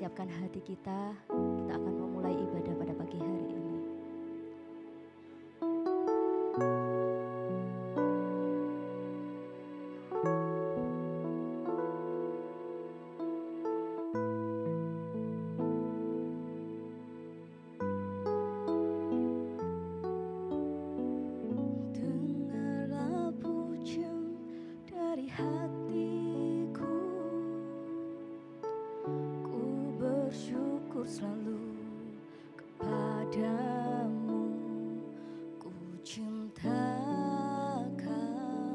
mempersiapkan hati kita, kita akan memulai ibadah pada pagi hari ini. Dengarlah pujian dari hatiku, ku bersyukur selalu kepadamu, ku cinta Kau,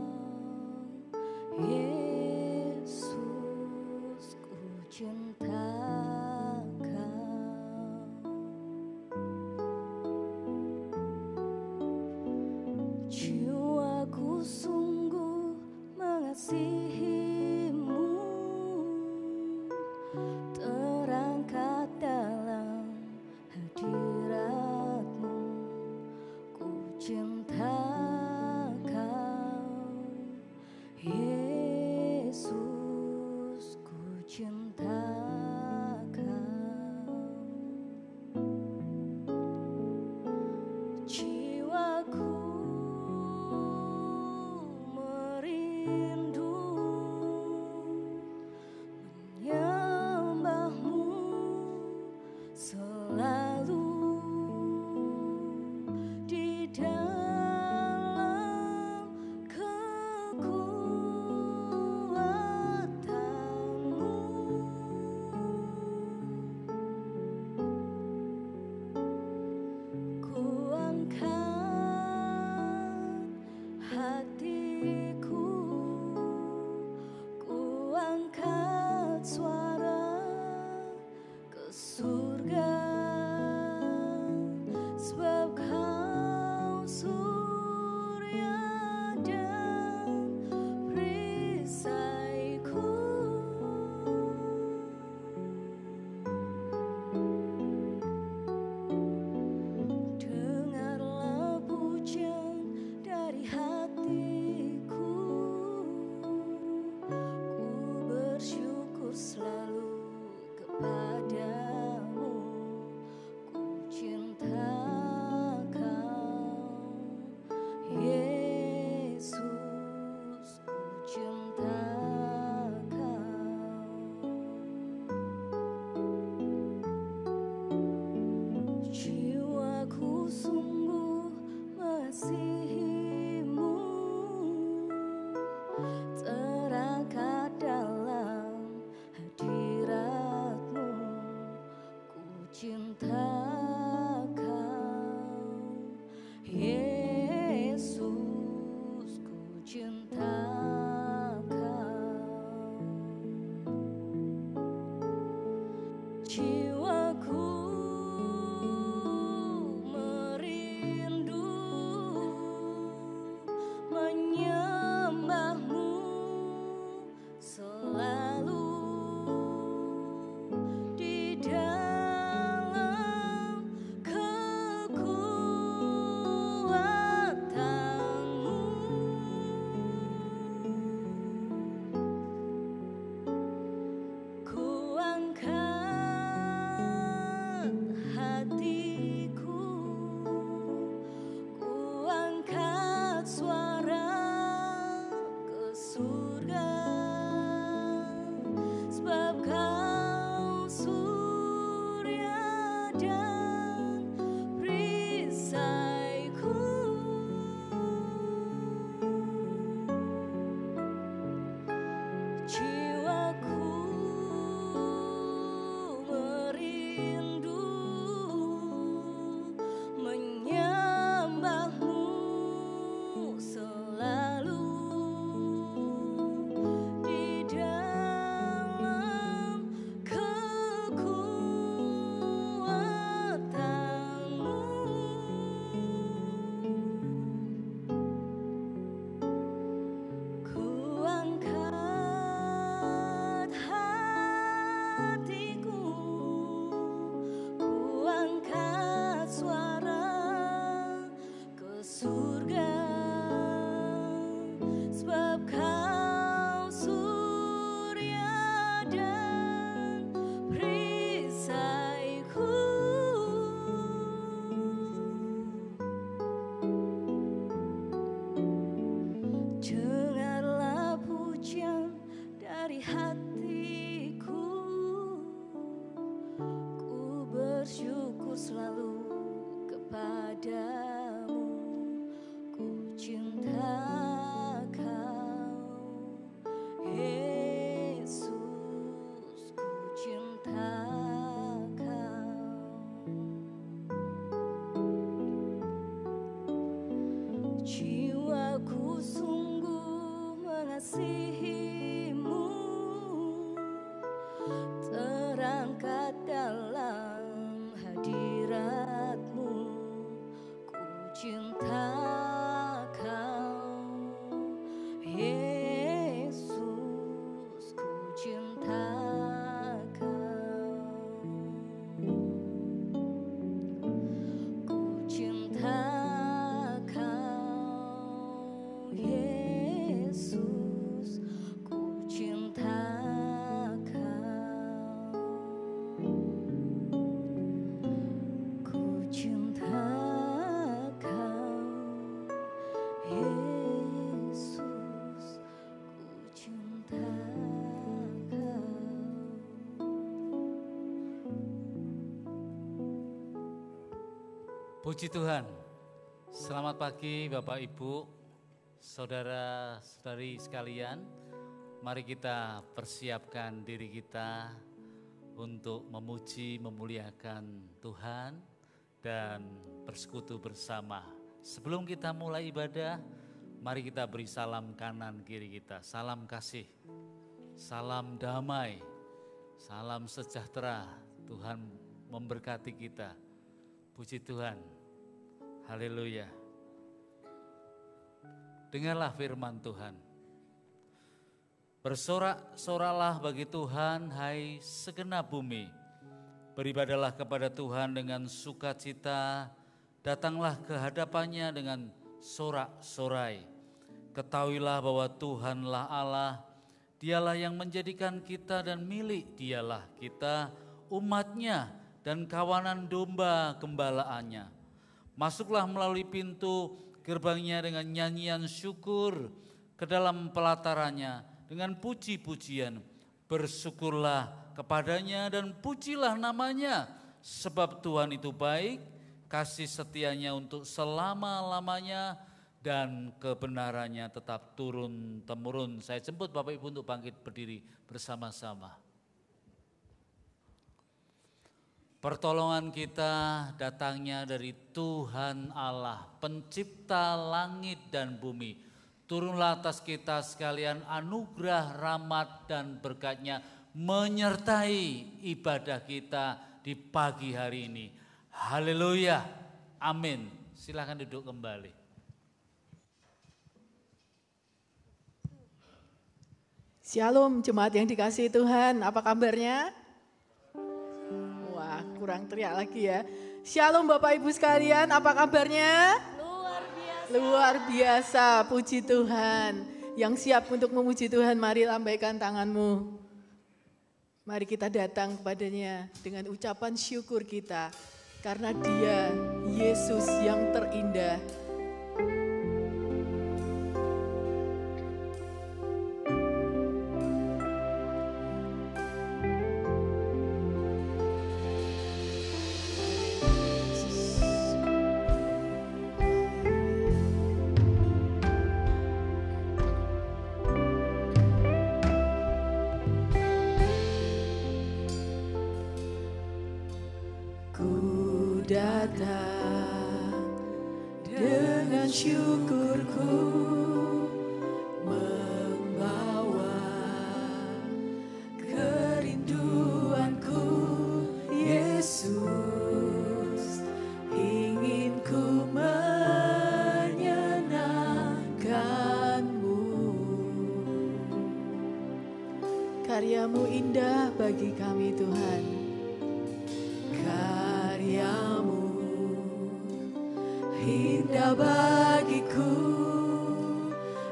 Yesus, ku cinta Kau. Jiwaku sungguh mengasihimu, terangkat dalam hadiratmu, ku cinta Kau, Yesus, ku cinta Kau. Jiwaku merindu menyembahmu selalu di dalam kekuatanmu. Ku angkat hatiku, ku angkat suara ke surga, sebab Kau surya dan perisaiku. Dengarlah pujian dari hatiku, ku bersyukur selalu kepadamu, ku cinta Kau, Yesus, ku cinta Kau. Jiwaku sungguh mengasihimu, terangkat dalam hadiratmu, ku cinta Kau, Yesus, ku cinta Kau. Jiwaku merindu Jiwaku sungguh mengasihimu, terangkat dalam hadiratmu. Ku cinta kau, Yesus, ku cinta kau. Ku cinta kau, Yesus, ku cinta kau. Ku cinta kau, Yesus, ku cinta kau. Puji Tuhan. Selamat pagi Bapak Ibu, saudara-saudari sekalian. Mari kita persiapkan diri kita untuk memuji, memuliakan Tuhan dan bersekutu bersama. Sebelum kita mulai ibadah, mari kita beri salam kanan kiri kita. Salam kasih, salam damai, salam sejahtera. Tuhan memberkati kita. Puji Tuhan. Haleluya. Dengarlah firman Tuhan. Bersorak-soraklah bagi Tuhan, hai segenap bumi. Beribadalah kepada Tuhan dengan sukacita. Datanglah ke hadapannya dengan sorak-sorai. Ketahuilah bahwa Tuhanlah Allah. Dialah yang menjadikan kita dan milik dialah kita, umatnya dan kawanan domba gembalaannya. Masuklah melalui pintu gerbangnya dengan nyanyian syukur, ke dalam pelatarannya dengan puji-pujian. Bersyukurlah kepadanya dan pujilah namanya, sebab Tuhan itu baik, kasih setianya untuk selama-lamanya, dan kebenarannya tetap turun-temurun. Saya jemput Bapak Ibu untuk bangkit berdiri bersama-sama. Pertolongan kita datangnya dari Tuhan Allah, pencipta langit dan bumi. Turunlah atas kita sekalian anugerah, rahmat dan berkat-Nya menyertai ibadah kita di pagi hari ini. Haleluya, amin. Silakan duduk kembali. Shalom jemaat yang dikasihi Tuhan, apa kabarnya? Wah, kurang teriak lagi ya. Shalom Bapak Ibu sekalian, apa kabarnya? Luar biasa. Luar biasa, puji Tuhan. Yang siap untuk memuji Tuhan, mari lambaikan tanganmu. Mari kita datang kepadanya dengan ucapan syukur kita. Karena Dia, Yesus yang terindah. Datang dengan syukurku, membawa kerinduanku, Yesus, ingin ku menyenangkanmu. Karyamu indah bagi kami Tuhan, karyamu indah bagiku,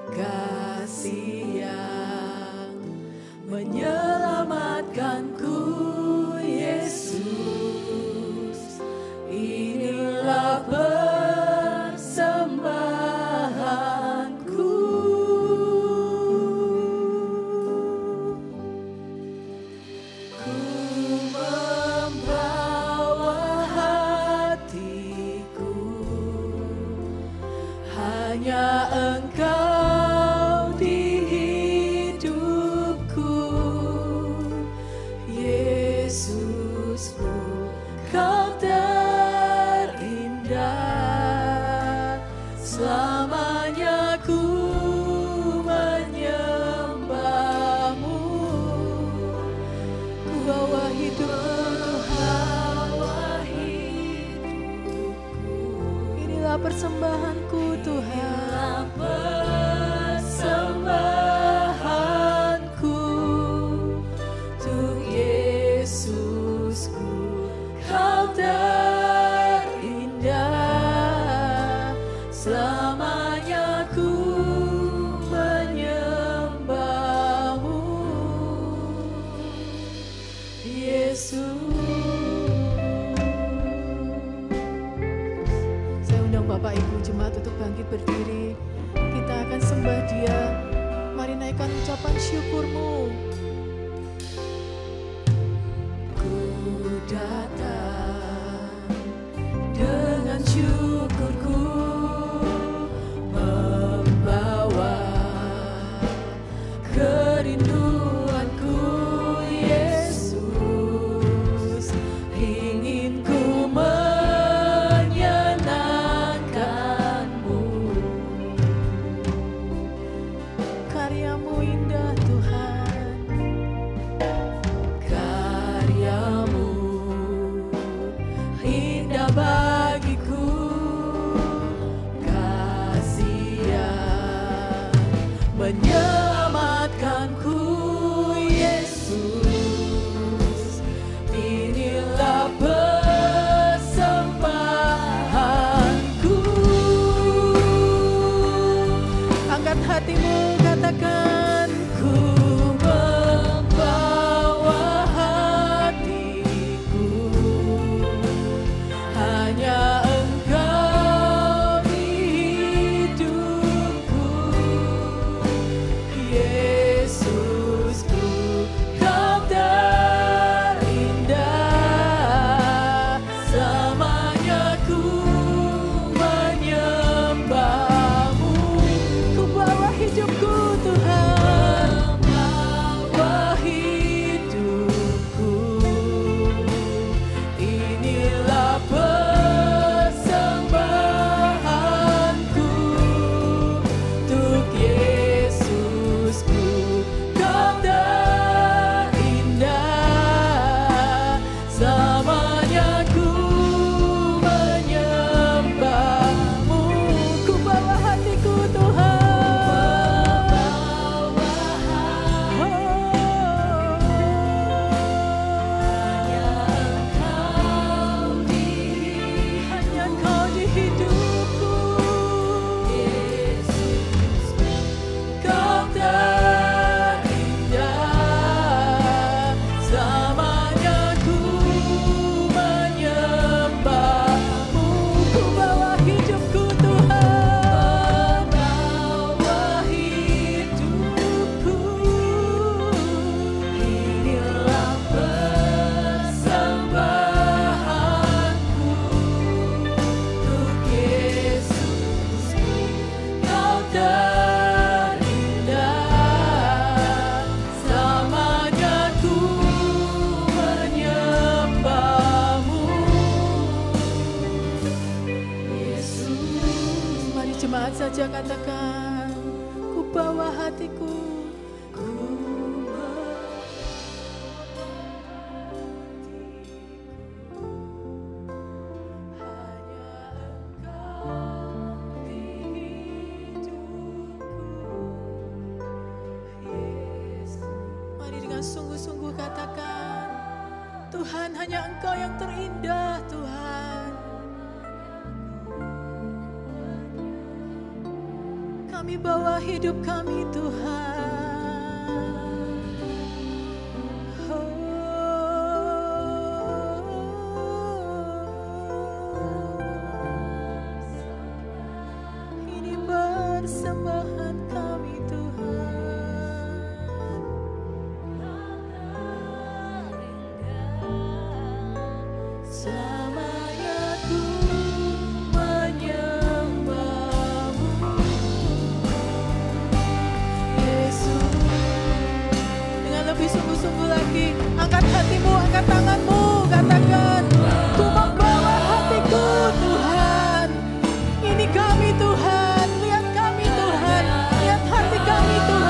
kasih yang menyelamatkanku, Yesus, inilah persembahanku. Ku membawa hatiku, hanya Engkau di hidupku, Yesusku, Kau terindah selama persembahanku Tuhan. Persembahanku untuk Yesusku, Kau terindah. Selamanya ku menyembahmu, Yesus. Saya undang Bapak Ibu jemaat untuk bangkit berdiri. Kita akan sembah Dia. Mari naikkan ucapan syukurmu. Ku datang dengan syukurku, membawa kerinduanku, Yesus. Ingin ku menyenangkanmu. Karyamu indah Tuhan. Karyamu indah bagiku, kasih yang menyelamatkanku, Yesus. Inilah persembahanku. Angkat hatimu, katakan Ku membawa hatiku, hanya Engkau di hidupku, Yesusku, Kau terindah. Selamanya ku menyembahmu. ku bawa hidupku Tuhan. Membawa hidupku, inilah persembahanku untuk Yesusku, Kau terindah. Selamanya ku menyembahmu. Ku bawa hatiku Tuhan. Hanya Kau di hidupku. Kau terindah. Selamanya ku menyembahmu. Ku bawa hidupku Tuhan. Membawa hidupku, inilah persembahanku untuk Yesusku, Kau terindah. Selamanya ku menyembahmu, Yesus. Mari jemaat saja katakan, ku bawa hatiku. Mari dengan sungguh-sungguh katakan, Tuhan, hanya Engkau yang terindah Tuhan. Kami bawa hidup kami Tuhan. Ini persembahan kami Tuhan. Selamanya ku menyembahmu, Yesus. Dengan lebih sungguh-sungguh lagi, angkat hatimu, angkat tanganmu, katakan, ku membawa hatiku Tuhan. Ini kami Tuhan, lihat kami Tuhan, lihat hati kami Tuhan.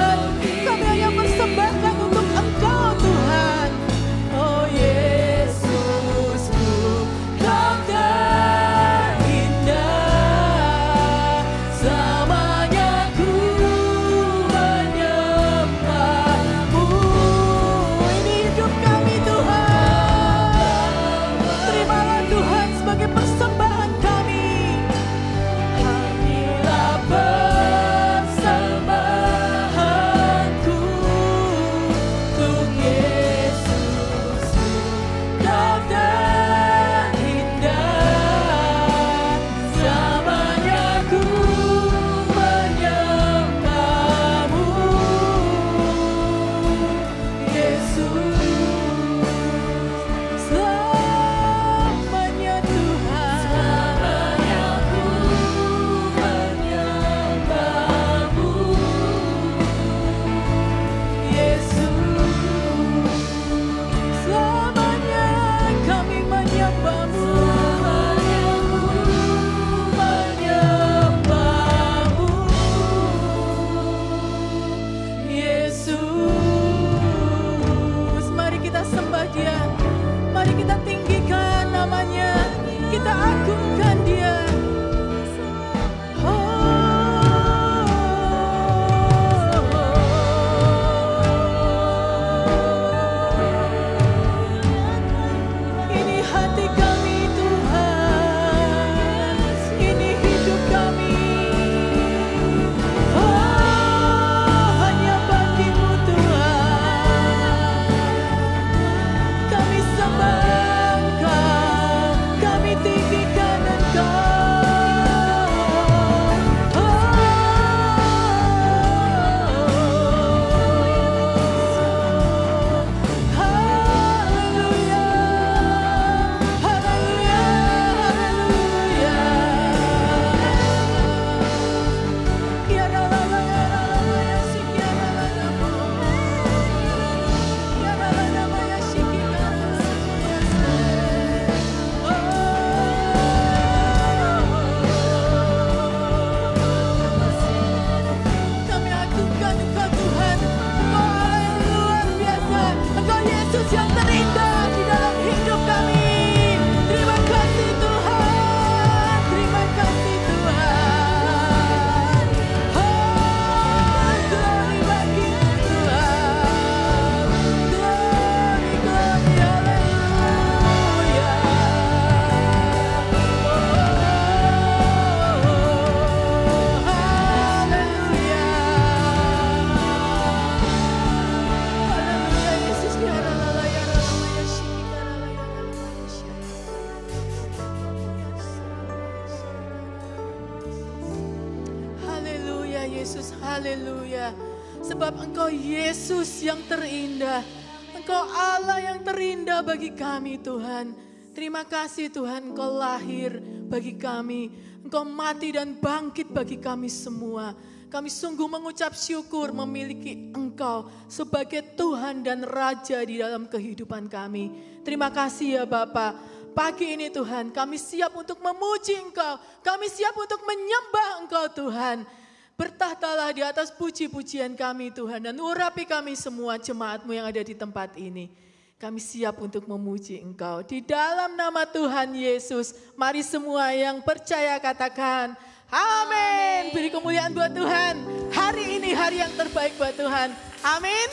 Yesus. Haleluya. Sebab Engkau Yesus yang terindah. Engkau Allah yang terindah bagi kami Tuhan. Terima kasih Tuhan, Engkau lahir bagi kami. Engkau mati dan bangkit bagi kami semua. Kami sungguh mengucap syukur memiliki Engkau sebagai Tuhan dan Raja di dalam kehidupan kami. Terima kasih ya Bapa. Pagi ini Tuhan, kami siap untuk memuji Engkau. Kami siap untuk menyembah Engkau Tuhan. Bertahtalah di atas puji-pujian kami Tuhan. Dan urapi kami semua jemaat-Mu yang ada di tempat ini. Kami siap untuk memuji Engkau. Di dalam nama Tuhan Yesus, mari semua yang percaya katakan, amin. Beri kemuliaan buat Tuhan. Hari ini hari yang terbaik buat Tuhan. Amin.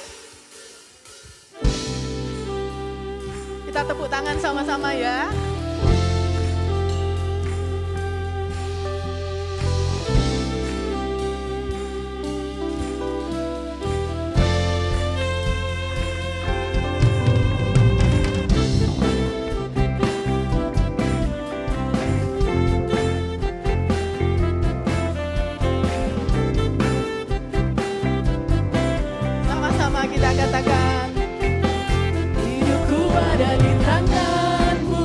Kita tepuk tangan sama-sama ya. Sama-sama kita katakan, hidupku ada di tangan-Mu,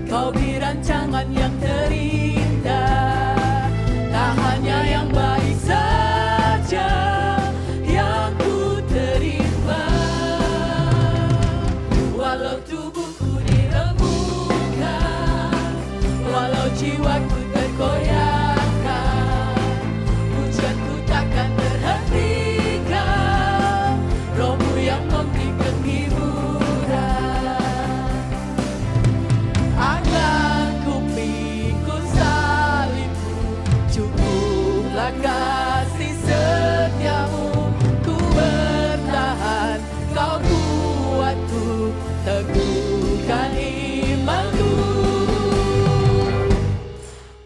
Kau beri rancangan yang terindah, tak hanya yang baik saja yang ku terima. Walau tubuhku diremukkan, walau jiwaku tergoyahkan, pujianku takkan terhentikan, Roh-Mu yang memberi penghiburan. Akan ku pikul salib-Mu, cukuplah kasih setia-Mu, ku bertahan, Kau kuatku, teguhkan imanku.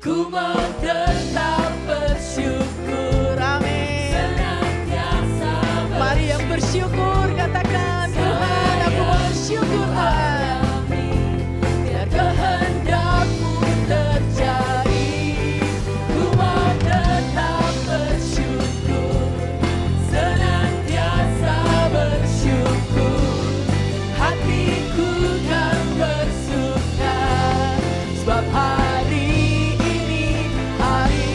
Ku mau tetap bersyukur, amin. Mari yang bersyukur katakan, Tuhan aku mau bersyukur Tuhan. Biar kehendak-Mu terjadi, ku mau tetap bersyukur, senantiasa bersyukur. Hatiku kan bersuka, sebab hari ini hari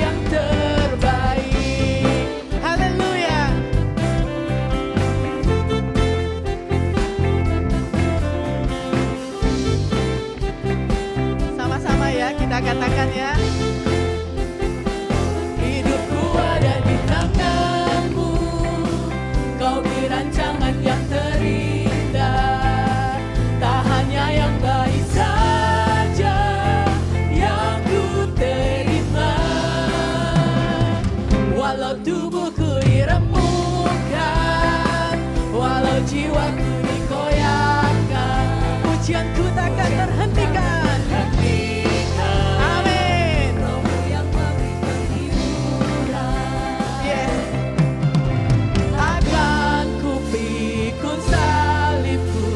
yang terbaik. Haleluya. Sama-sama ya kita katakan ya. Hidupku ada di tangan-Mu, Kau beri rancangan yang terindah, tak hanya yang baik saja yang ku terima. Walau tubuhku diremukkan, walau jiwaku dikoyakkan, pujianku takkan terhentikan. Amin. Yes. Akan ku pikul salib-Mu,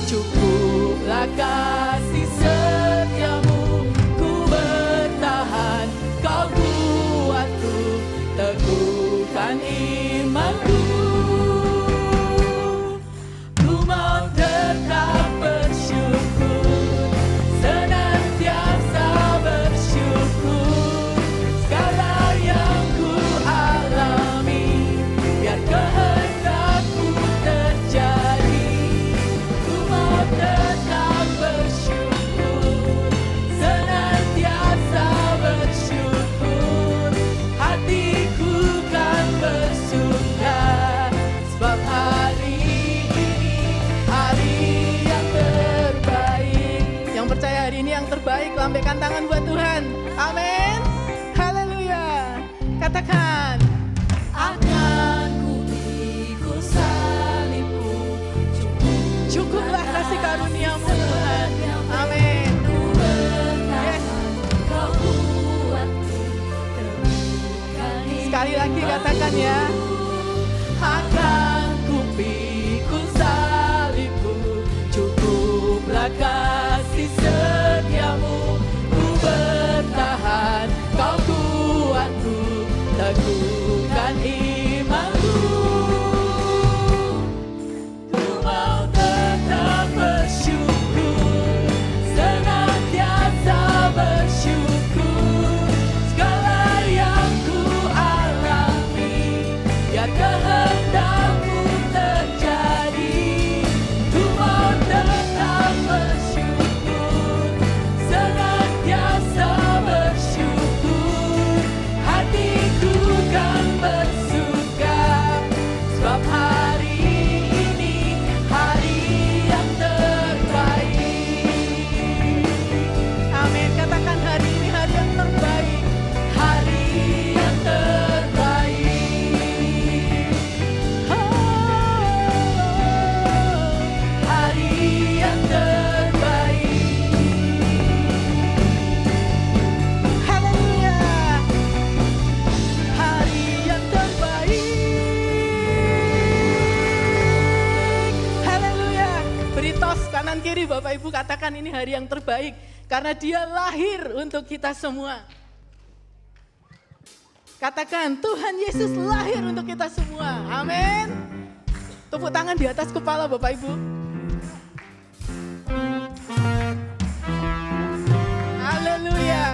cukuplah kasih setia-Mu, ku bertahan, Kau kuatku, teguhkan imanku. Ku mau tetap bersyukur, senantiasa bersyukur. Segala yang ku alami, biar kehendak-Mu terjadi. Ku mau tetap bersyukur, senantiasa bersyukur. Hatiku kan bersuka, sebab hari ini hari yang terbaik. Yang percaya hari ini yang terbaik, lambaikan tangan buat Tuhan. Amin. Haleluya. Katakan, akan ku pikul salib-Mu, cukuplah kasih karunia-Mu Tuhan. Amin. Yes. Sekali lagi katakan ya. Akan ku pikul salib-Mu, cukuplah kasih setia-Mu, ku bertahan, Kau kuatku, teguhkan imanku. Ku mau tetap bersyukur, senantiasa bersyukur. Segala yang ku alami, biar kehendak-Mu terjadi. Ku mau tetap bersyukur, senantiasa bersyukur. Hatiku kan bersuka, sebab hari ini hari yang terbaik. Amin. Katakan hari ini hari yang terbaik. Hari yang terbaik. Hari yang terbaik. Haleluya. Hari yang terbaik. Haleluya. Beri tos kanan kiri Bapak Ibu, katakan ini hari yang terbaik karena Dia lahir untuk kita semua. Katakan Tuhan Yesus lahir untuk kita semua. Amin. Tepuk tangan di atas kepala Bapak Ibu. Haleluya.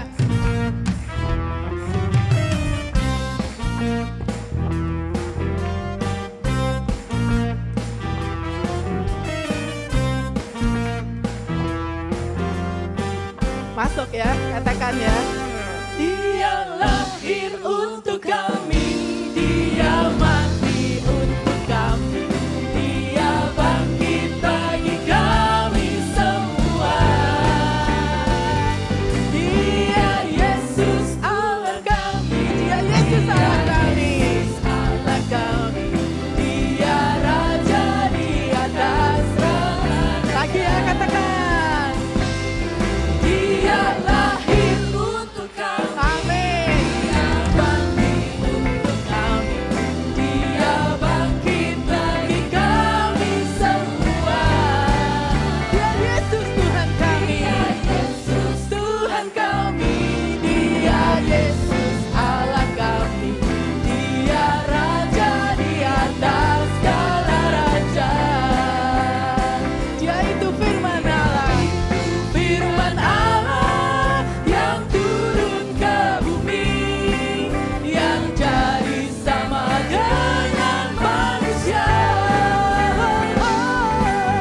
Masuk ya, katakan ya. Dia lahir untuk kami, Dia mati untuk kami, Dia bangkit bagi kami semua. Dia Yesus Allah kami, Dia Yesus Allah kami. Allah kami, Dia Raja di atas rahmat. Lagi ya, katakan. Dia lahir untuk kami. Amin. Dia bangkit untuk kami, Dia bangkit bagi kami semua. Dia Yesus Tuhan kami. Dia Yesus Tuhan kami, Dia Yesus Allah kami, Dia Raja di atas segala raja. Dia itu firman Allah. Firman Allah yang turun ke bumi, yang jadi sama dengan manusia.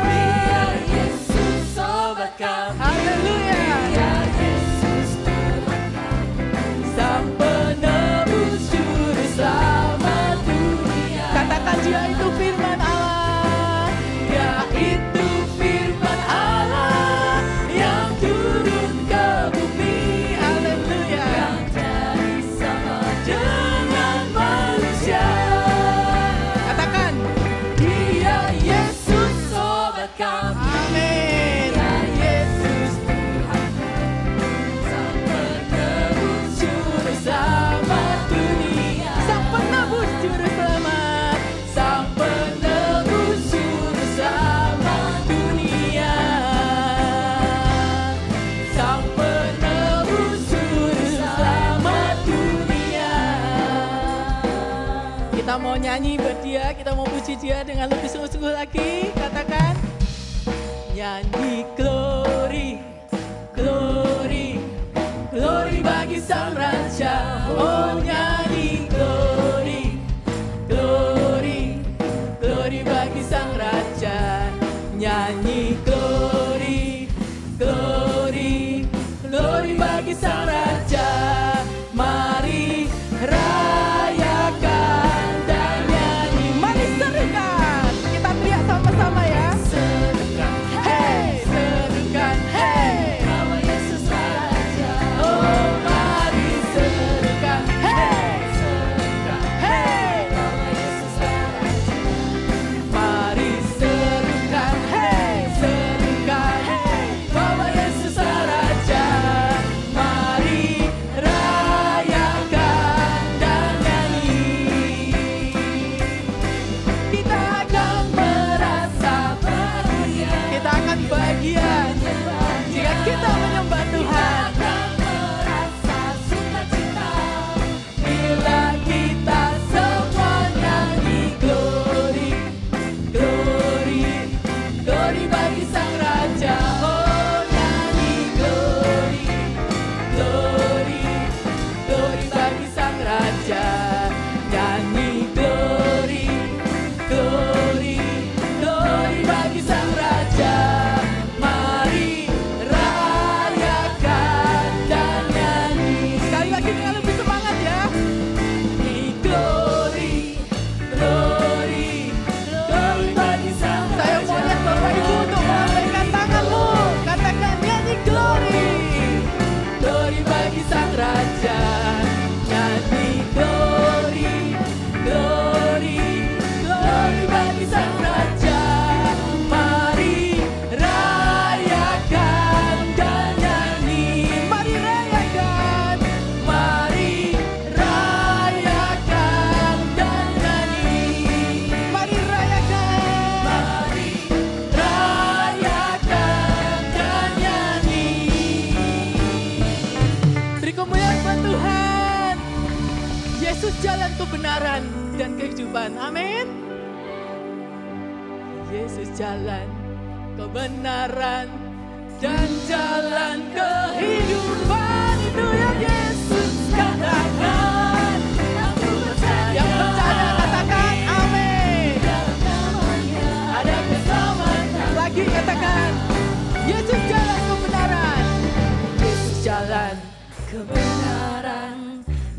Dia Yesus sobat kami, Haleluya. Dia Yesus Tuhan kami, Sang penebus juru selamat dunia. Katakan Dia itu firman Allah. Dia itu firman Allah yang turun ke bumi, Haleluya. yang jadi sama dengan manusia. Katakan. Dia Yesus sobat kami, Amin. Dia Yesus Tuhan kami, Sang penebus juru selamat dunia. Sang penebus juru selamat. Sang penebus juru selamat dunia. Sang penebus juru selamat dunia. Kita mau nyanyi buat Dia, kita mau puji Dia dengan lebih sungguh-sungguh lagi. Katakan. Nyanyi glory, glory, glory bagi Sang Raja. Oh nyanyi glory, glory, glory bagi Sang Raja. Nyanyi glory, glory, glory bagi Sang Raja. Mari rayakan dan nyanyi. Mari serukan. Kita teriak sama-sama ya. Serukan, Hey, serukan, hey. nama Yesus Raja. Oh mari serukan. Yesus jalan kebenaran dan kehidupan. Amin. Yesus jalan kebenaran dan jalan kehidupan. Itu yang Yesus katakan. Yang percaya katakan amin. Ada keselamatan. Lagi katakan Yesus jalan kebenaran. Yesus jalan kebenaran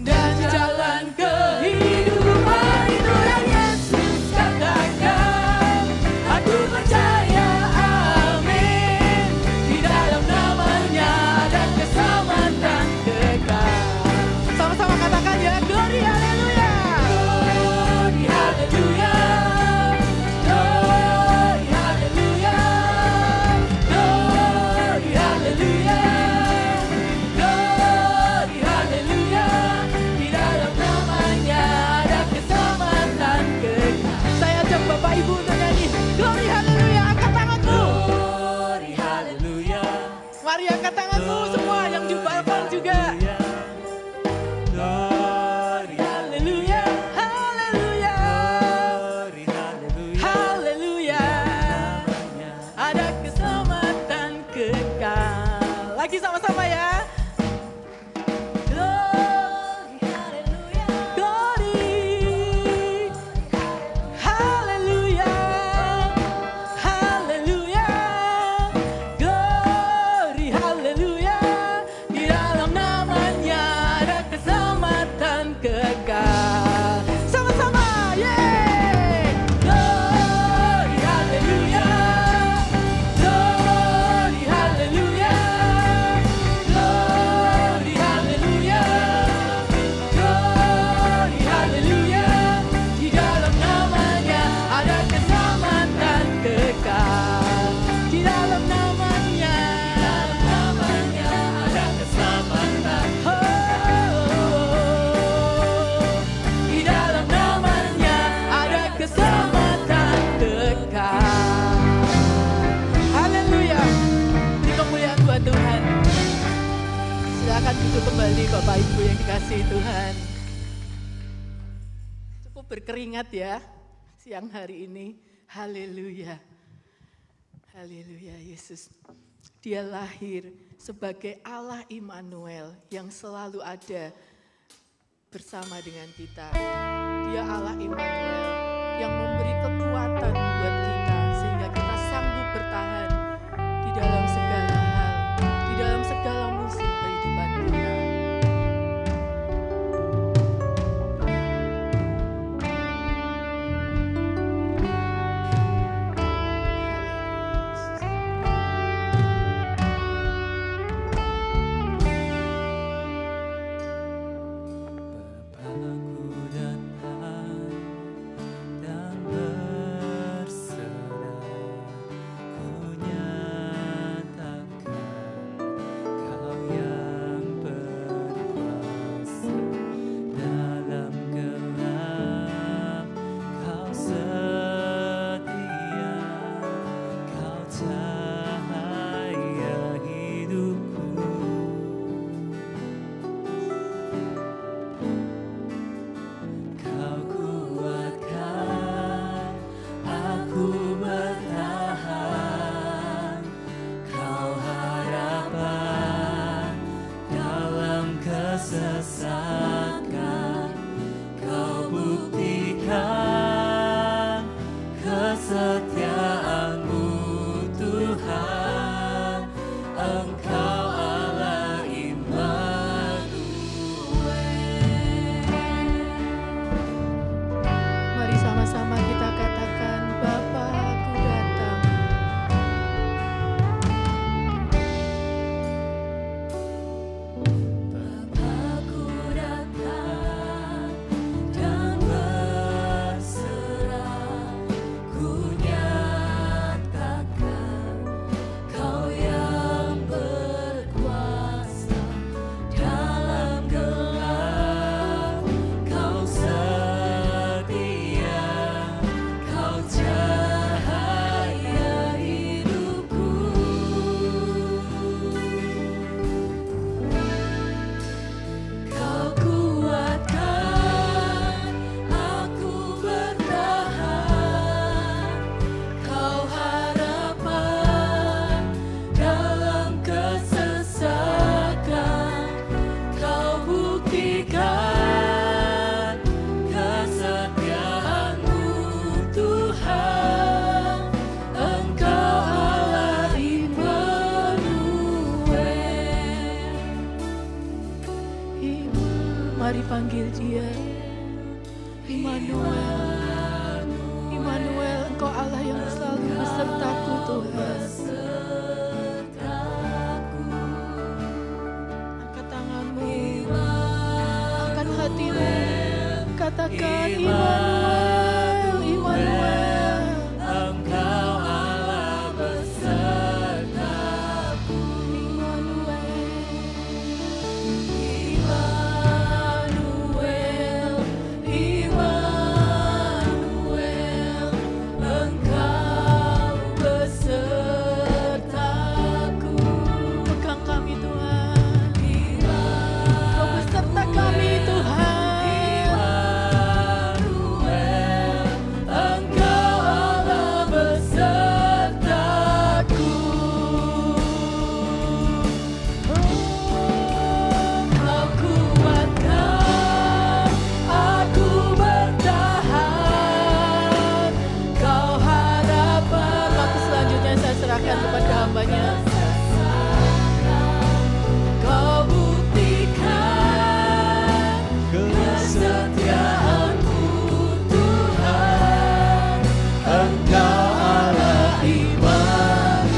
dan jalan kehidupan. Itu yang Yesus katakan. Aku percaya amin. Di dalam namanya ada keselamatan kekal. Sama-sama katakan ya, glory haleluya. Glory haleluya. Glory haleluya. Glory haleluya. Glory haleluya. Di dalam namanya ada keselamatan kekal. Saya ajak Bapak Ibu untuk nyanyi glory haleluya. Angkat tanganmu. Glory haleluya. Mari angkat tanganmu semua yang di balkon juga. Glory Haleluya, haleluya, Glory haleluya. haleluya. Ada keselamatan kekal. Lagi sama-sama ya. Glory, haleluya. Glory, haleluya, haleluya. Glory, haleluya. Di dalam namanya ada keselamatan kekal. Sama-sama, yeay. Glory, haleluya. Glory, haleluya. Glory, haleluya. Glory, haleluya. Di dalam namanya ada keselamatan kekal. Di dalam namanya Ada keselamatan. di dalam namanya ada keselamatan kekal. Haleluya. Beri kemuliaan buat Tuhan. Silakan duduk kembali Bapak Ibu yang dikasihi Tuhan. Cukup berkeringat ya siang hari ini. Haleluya. Haleluya Yesus. Dia lahir sebagai Allah Immanuel yang selalu ada bersama dengan kita. Dia Allah Immanuel yang memberi kekuatan buat kita sehingga kita sanggup bertahan di dalam segala hal, di dalam segala musim kehidupan kita. Aku datang dan berserah. Ku nyatakan Kau yang berkuasa dalam gelap. Kau setia, Kau cahaya hidupku. Kau kuatkan aku bertahan. Kau harapan dalam kesesakan. Kau buktikan kesetiaan-Mu Tuhan. Engkau Allah Immanuel. Mari sama-sama kita katakan, Bapa, aku datang. Aku datang dan panggil dia Immanuel. Immanuel, Engkau Allah yang selalu besertaku Tuhan. Angkat tanganmu, angkat hatimu, katakan Immanuel, Immanuel. Engkau Allah besertaku. Immanuel, Immanuel, Engkau besertaku. Pegang kami Tuhan, Kau beserta kami Tuhan. Engkau Allah besertaku. Kau kuatkan aku bertahan. Kau harapan. Waktu selanjutnya saya serahkan kepada hambanya. Kau buktikan kesetiaan-Mu Tuhan. Engkau Allah Immanuel.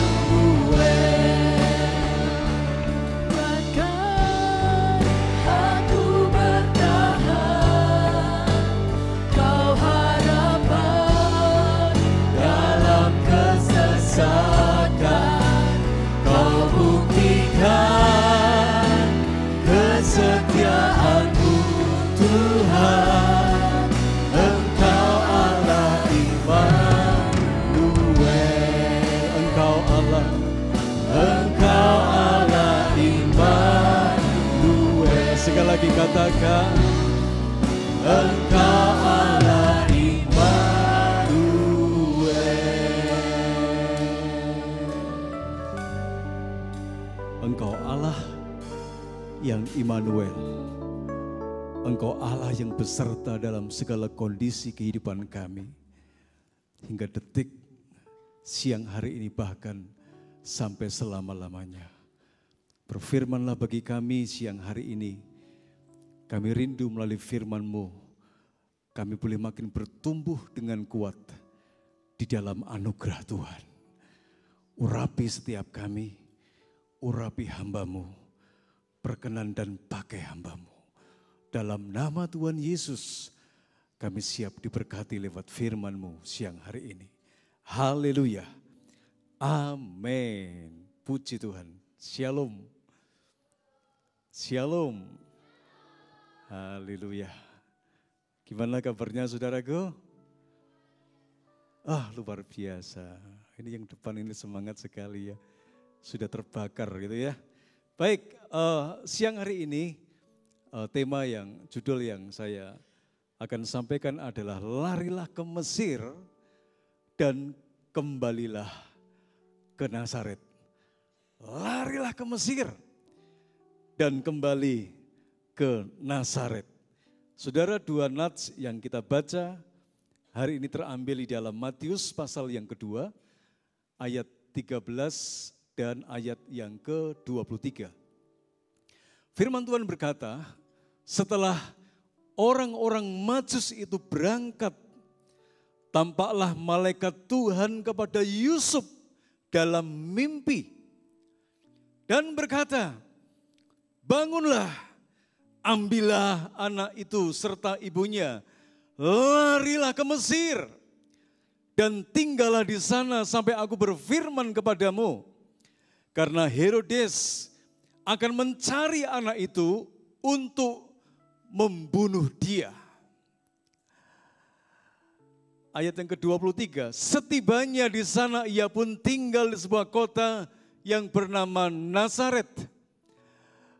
Kuatkan aku bertahan. Kau harapan dalam kesesakan. Kau buktikan kesetiaan-Mu Tuhan. Engkau Allah Immanuel. Engkau Allah Immanuel. Sekali lagi katakan, Engkau Allah Immanuel. Engkau Allah yang Immanuel. Engkau Allah yang beserta dalam segala kondisi kehidupan kami. Hingga detik siang hari ini bahkan sampai selama-lamanya. Berfirmanlah bagi kami siang hari ini. Kami rindu melalui firman-Mu. Kami boleh makin bertumbuh dengan kuat di dalam anugerah Tuhan. Urapi setiap kami. Urapi hamba-Mu, perkenan dan pakai hamba-Mu. Dalam nama Tuhan Yesus, kami siap diberkati lewat firman-Mu siang hari ini. Haleluya. Amin. Puji Tuhan. Shalom. Shalom. Haleluya. Gimana kabarnya saudaraku? Luar biasa. Ini yang depan ini semangat sekali ya. Sudah terbakar gitu ya. Baik, siang hari ini tema judul yang saya akan sampaikan adalah larilah ke Mesir dan kembalilah ke Nazaret. Larilah ke Mesir dan kembali ke Nazaret. Saudara, dua nats yang kita baca hari ini terambil di dalam Matius pasal yang kedua, ayat 13 dan ayat yang ke-23. Firman Tuhan berkata, setelah orang-orang Majus itu berangkat, tampaklah malaikat Tuhan kepada Yusuf dalam mimpi dan berkata, bangunlah, ambillah anak itu serta ibunya, larilah ke Mesir dan tinggallah di sana sampai aku berfirman kepadamu. Karena Herodes akan mencari anak itu untuk membunuh dia. Ayat yang ke-23, setibanya di sana ia pun tinggal di sebuah kota yang bernama Nazaret.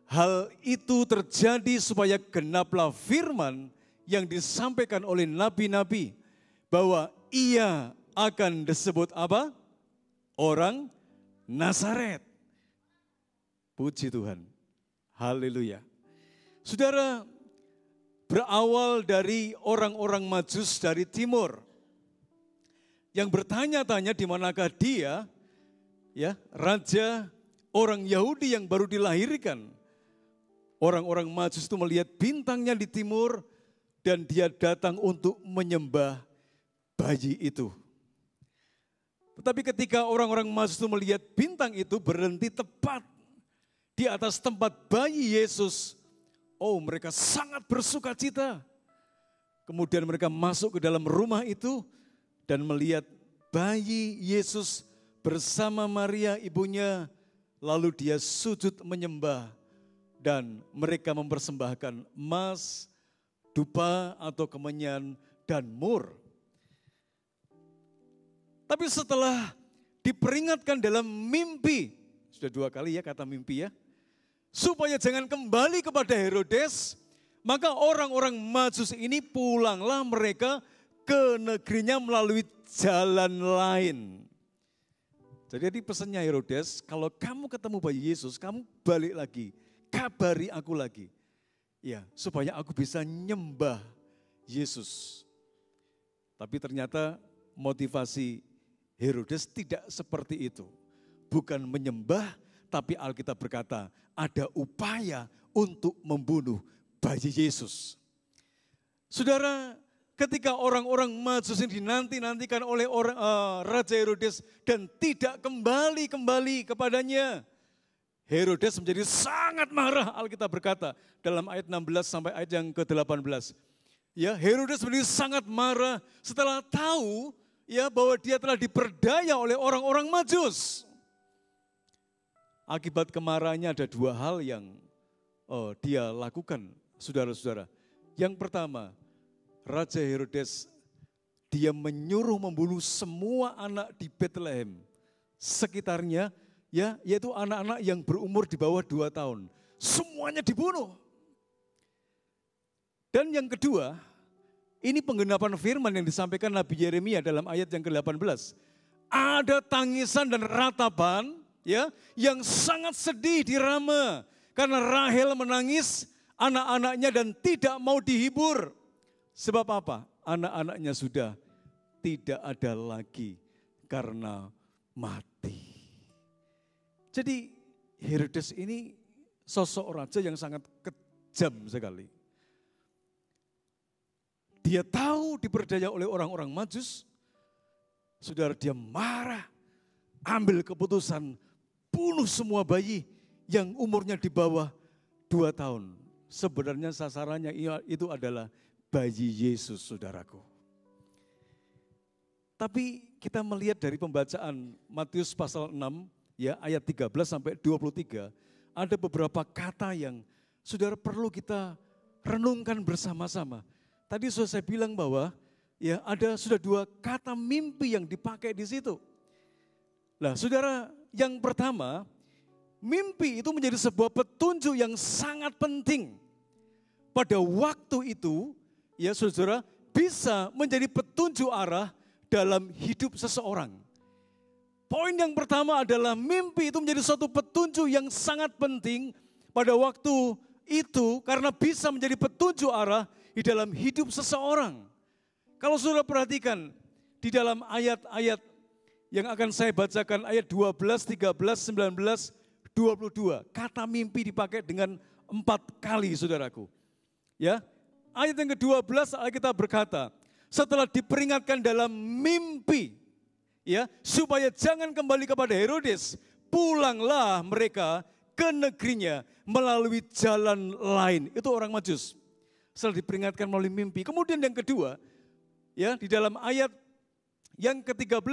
Hal itu terjadi supaya genaplah firman yang disampaikan oleh nabi-nabi bahwa ia akan disebut apa? Orang Nazaret. Puji Tuhan. Haleluya. Saudara, berawal dari orang-orang Majus dari timur yang bertanya-tanya di manakah dia, ya, raja orang Yahudi yang baru dilahirkan Orang-orang Majus itu melihat bintangnya di timur dan dia datang untuk menyembah bayi itu. Tetapi ketika orang-orang Majus itu melihat bintang itu berhenti tepat di atas tempat bayi Yesus, oh mereka sangat bersuka cita. Kemudian mereka masuk ke dalam rumah itu dan melihat bayi Yesus bersama Maria ibunya, lalu dia sujud menyembah. Dan mereka mempersembahkan emas, dupa atau kemenyan, dan mur. Tapi setelah diperingatkan dalam mimpi, sudah 2 kali ya kata mimpi ya, supaya jangan kembali kepada Herodes, maka orang-orang Majus ini pulanglah mereka ke negerinya melalui jalan lain. Jadi pesannya Herodes, kalau kamu ketemu bayi Yesus, kamu balik lagi. Kabari aku lagi, ya supaya aku bisa nyembah Yesus. Tapi ternyata motivasi Herodes tidak seperti itu. Bukan menyembah, tapi Alkitab berkata ada upaya untuk membunuh bayi Yesus. Saudara, ketika orang-orang Majus ini dinanti-nantikan oleh Raja Herodes dan tidak kembali kepadanya, Herodes menjadi sangat marah, Alkitab berkata dalam ayat 16 sampai ayat yang ke-18. Ya, Herodes menjadi sangat marah setelah tahu ya bahwa dia telah diperdaya oleh orang-orang Majus. Akibat kemarahannya ada 2 hal yang dia lakukan, saudara-saudara. Yang pertama, Raja Herodes dia menyuruh membunuh semua anak di Bethlehem sekitarnya, ya, yaitu anak-anak yang berumur di bawah 2 tahun. Semuanya dibunuh. Dan yang kedua, ini penggenapan firman yang disampaikan Nabi Yeremia dalam ayat yang ke-18. Ada tangisan dan ratapan ya, yang sangat sedih di Rama. Karena Rahel menangis anak-anaknya dan tidak mau dihibur. Sebab apa? Anak-anaknya sudah tidak ada lagi karena mati. Jadi Herodes ini sosok raja yang sangat kejam sekali. Dia tahu diperdaya oleh orang-orang Majus. Saudara, dia marah, ambil keputusan bunuh semua bayi yang umurnya di bawah 2 tahun. Sebenarnya sasarannya itu adalah bayi Yesus, saudaraku. Tapi kita melihat dari pembacaan Matius pasal 6, ya, ayat 13 sampai 23, ada beberapa kata yang saudara perlu kita renungkan bersama-sama. Tadi sudah saya bilang bahwa ya sudah 2 kata mimpi yang dipakai di situ. Nah, saudara, yang pertama, mimpi itu menjadi sebuah petunjuk yang sangat penting. Pada waktu itu, ya saudara, bisa menjadi petunjuk arah dalam hidup seseorang. Poin yang pertama adalah mimpi itu menjadi suatu petunjuk yang sangat penting pada waktu itu karena bisa menjadi petunjuk arah di dalam hidup seseorang. Kalau saudara perhatikan di dalam ayat-ayat yang akan saya bacakan, ayat 12, 13, 19, 22. Kata mimpi dipakai dengan 4 kali, saudaraku. Ya, ayat yang ke-12 Alkitab berkata, setelah diperingatkan dalam mimpi, ya, supaya jangan kembali kepada Herodes, pulanglah mereka ke negerinya melalui jalan lain. Itu orang Majus. Setelah diperingatkan melalui mimpi. Kemudian yang kedua, ya, di dalam ayat yang ke-13,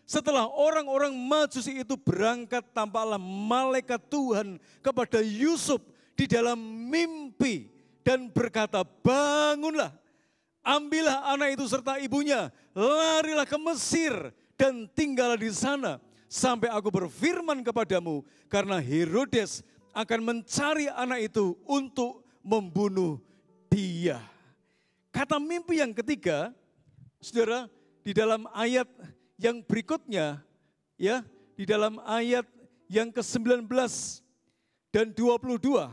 setelah orang-orang Majusi itu berangkat, tampaklah malaikat Tuhan kepada Yusuf di dalam mimpi dan berkata, bangunlah, ambillah anak itu serta ibunya, larilah ke Mesir dan tinggallah di sana sampai aku berfirman kepadamu, karena Herodes akan mencari anak itu untuk membunuh dia. Kata mimpi yang ketiga, saudara, di dalam ayat yang berikutnya, ya, di dalam ayat yang ke-19 dan 22,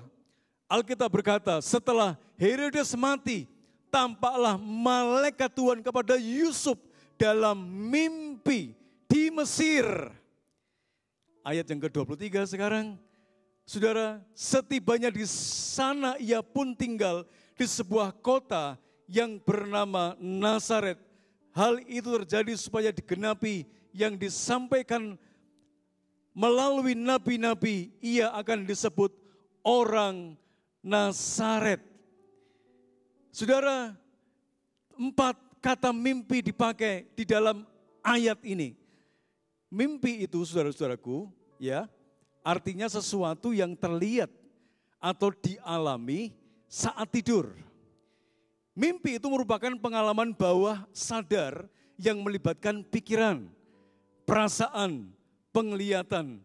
Alkitab berkata, setelah Herodes mati, tampaklah malaikat Tuhan kepada Yusuf dalam mimpi di Mesir. Ayat yang ke-23 sekarang, Saudara, setibanya di sana ia pun tinggal di sebuah kota yang bernama Nazaret. Hal itu terjadi supaya digenapi yang disampaikan melalui nabi-nabi, ia akan disebut orang Nazaret. Saudara, 4 kata mimpi dipakai di dalam ayat ini. Mimpi itu, saudara-saudaraku, ya, artinya sesuatu yang terlihat atau dialami saat tidur. Mimpi itu merupakan pengalaman bawah sadar yang melibatkan pikiran, perasaan, penglihatan,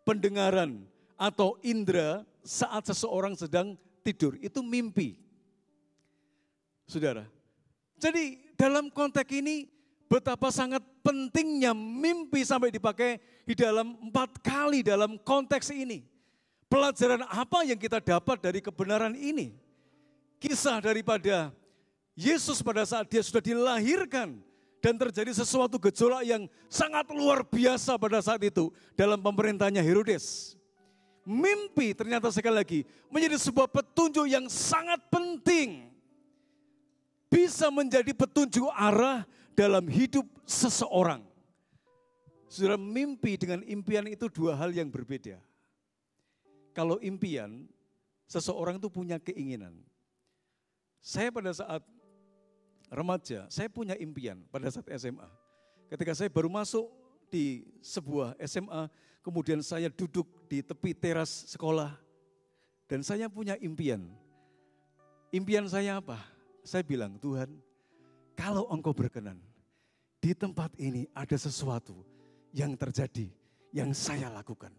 pendengaran, atau indera saat seseorang sedang tidur. Itu mimpi. Saudara, jadi dalam konteks ini betapa sangat pentingnya mimpi sampai dipakai di dalam 4 kali dalam konteks ini. Pelajaran apa yang kita dapat dari kebenaran ini? Kisah daripada Yesus pada saat dia sudah dilahirkan dan terjadi sesuatu gejolak yang sangat luar biasa pada saat itu dalam pemerintahnya Herodes. Mimpi ternyata sekali lagi menjadi sebuah petunjuk yang sangat penting. Bisa menjadi petunjuk arah dalam hidup seseorang. Saudara, mimpi dengan impian itu 2 hal yang berbeda. Kalau impian, seseorang itu punya keinginan. Saya pada saat remaja, saya punya impian pada saat SMA. Ketika saya baru masuk di sebuah SMA, kemudian saya duduk di tepi teras sekolah, dan saya punya impian. Impian saya apa? Saya bilang, Tuhan, kalau Engkau berkenan, di tempat ini ada sesuatu yang terjadi, yang saya lakukan.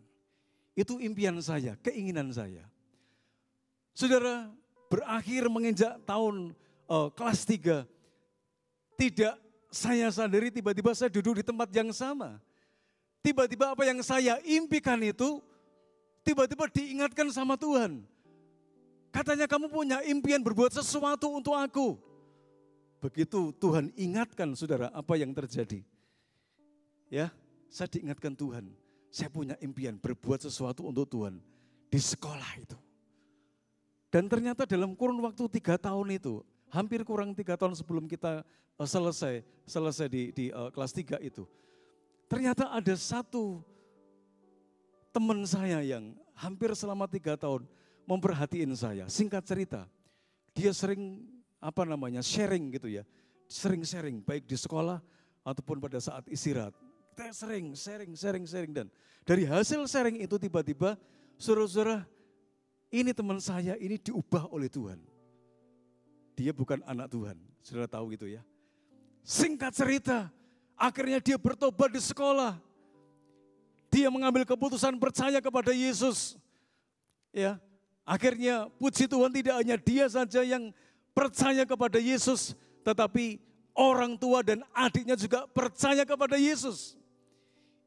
Itu impian saya, keinginan saya. Saudara, berakhir menginjak tahun kelas 3, tidak saya sadari tiba-tiba saya duduk di tempat yang sama. Tiba-tiba apa yang saya impikan itu, tiba-tiba diingatkan sama Tuhan. Katanya kamu punya impian berbuat sesuatu untuk aku. Begitu Tuhan ingatkan saudara apa yang terjadi. Ya, saya diingatkan Tuhan. Saya punya impian berbuat sesuatu untuk Tuhan di sekolah itu. Dan ternyata dalam kurun waktu 3 tahun itu, hampir kurang 3 tahun sebelum kita selesai di kelas 3 itu. Ternyata ada satu teman saya yang hampir selama 3 tahun memperhatiin saya. Singkat cerita, dia sering sharing gitu ya. Sering sharing baik di sekolah ataupun pada saat istirahat. Kita sering sharing dan dari hasil sharing itu tiba-tiba saudara-saudara, ini teman saya ini diubah oleh Tuhan. Dia bukan anak Tuhan, saudara tahu gitu ya. Singkat cerita, akhirnya dia bertobat di sekolah. Dia mengambil keputusan percaya kepada Yesus. Ya, akhirnya puji Tuhan tidak hanya dia saja yang percaya kepada Yesus, tetapi orang tua dan adiknya juga percaya kepada Yesus.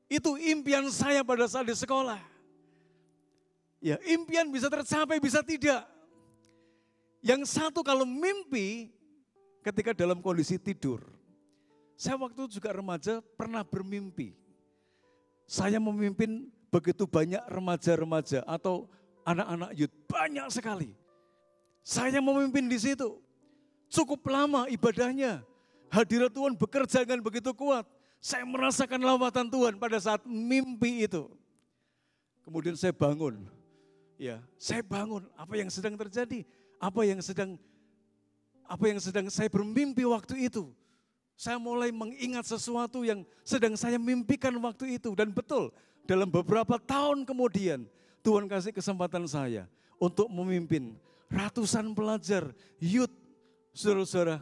Itu impian saya pada saat di sekolah. Ya, impian bisa tercapai, bisa tidak. Yang satu kalau mimpi ketika dalam kondisi tidur. Saya waktu juga remaja pernah bermimpi. Saya memimpin begitu banyak remaja-remaja atau anak-anak youth, banyak sekali. Saya memimpin di situ. Cukup lama ibadahnya. Hadirat Tuhan bekerja dengan begitu kuat. Saya merasakan lawatan Tuhan pada saat mimpi itu. Kemudian saya bangun. Ya, saya bangun. Apa yang sedang terjadi? Apa yang sedang saya bermimpi waktu itu? Saya mulai mengingat sesuatu yang sedang saya mimpikan waktu itu. Dan betul, dalam beberapa tahun kemudian, Tuhan kasih kesempatan saya untuk memimpin ratusan pelajar, youth, saudara-saudara.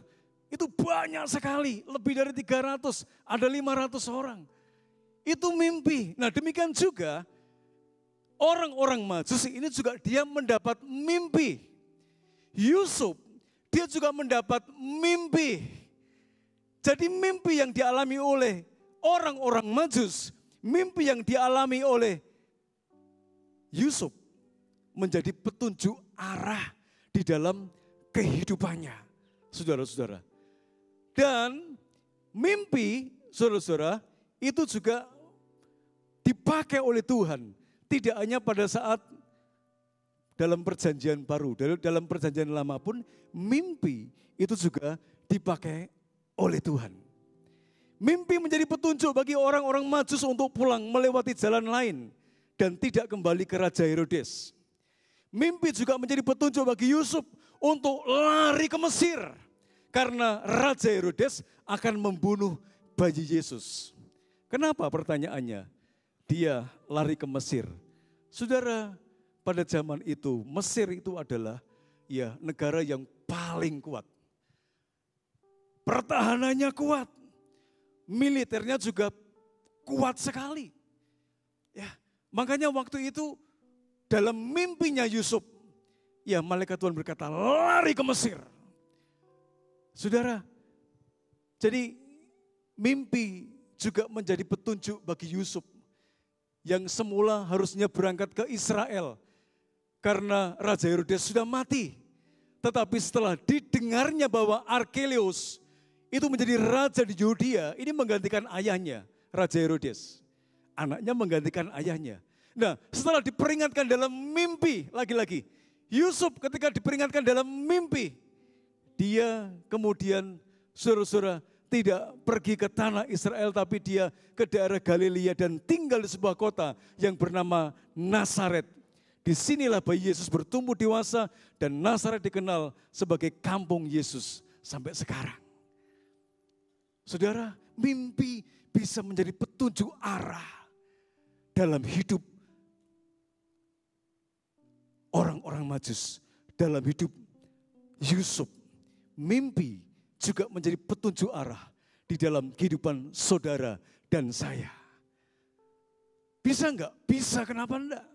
Itu banyak sekali, lebih dari 300, ada 500 orang. Itu mimpi. Nah demikian juga orang-orang Majusi ini juga dia mendapat mimpi. Yusuf, dia juga mendapat mimpi. Jadi mimpi yang dialami oleh orang-orang Majus, mimpi yang dialami oleh Yusuf menjadi petunjuk arah di dalam kehidupannya, saudara-saudara. Dan mimpi, saudara-saudara, itu juga dipakai oleh Tuhan. Tidak hanya pada saat dalam perjanjian baru, dalam perjanjian lama pun mimpi itu juga dipakai oleh Tuhan. Mimpi menjadi petunjuk bagi orang-orang Majus untuk pulang melewati jalan lain dan tidak kembali ke Raja Herodes. Mimpi juga menjadi petunjuk bagi Yusuf untuk lari ke Mesir karena Raja Herodes akan membunuh bayi Yesus. Kenapa pertanyaannya? Dia lari ke Mesir. Saudara, pada zaman itu Mesir itu adalah negara yang paling kuat. Pertahanannya kuat. Militernya juga kuat sekali. Ya, makanya waktu itu dalam mimpinya Yusuf, malaikat Tuhan berkata, lari ke Mesir. Saudara, jadi mimpi juga menjadi petunjuk bagi Yusuf yang semula harusnya berangkat ke Israel karena Raja Herodes sudah mati. Tetapi setelah didengarnya bahwa Arkelaus itu menjadi raja di Yudea, ini menggantikan ayahnya, Raja Herodes. Anaknya menggantikan ayahnya. Nah, setelah diperingatkan dalam mimpi, lagi-lagi, Yusuf ketika diperingatkan dalam mimpi, dia kemudian saudara-saudara tidak pergi ke tanah Israel, tapi dia ke daerah Galilea dan tinggal di sebuah kota yang bernama Nazaret. Disinilah bayi Yesus bertumbuh dewasa dan Nazaret dikenal sebagai kampung Yesus sampai sekarang. Saudara, mimpi bisa menjadi petunjuk arah dalam hidup orang-orang Majus, dalam hidup Yusuf. Mimpi juga menjadi petunjuk arah di dalam kehidupan saudara dan saya. Bisa enggak? Bisa, kenapa enggak?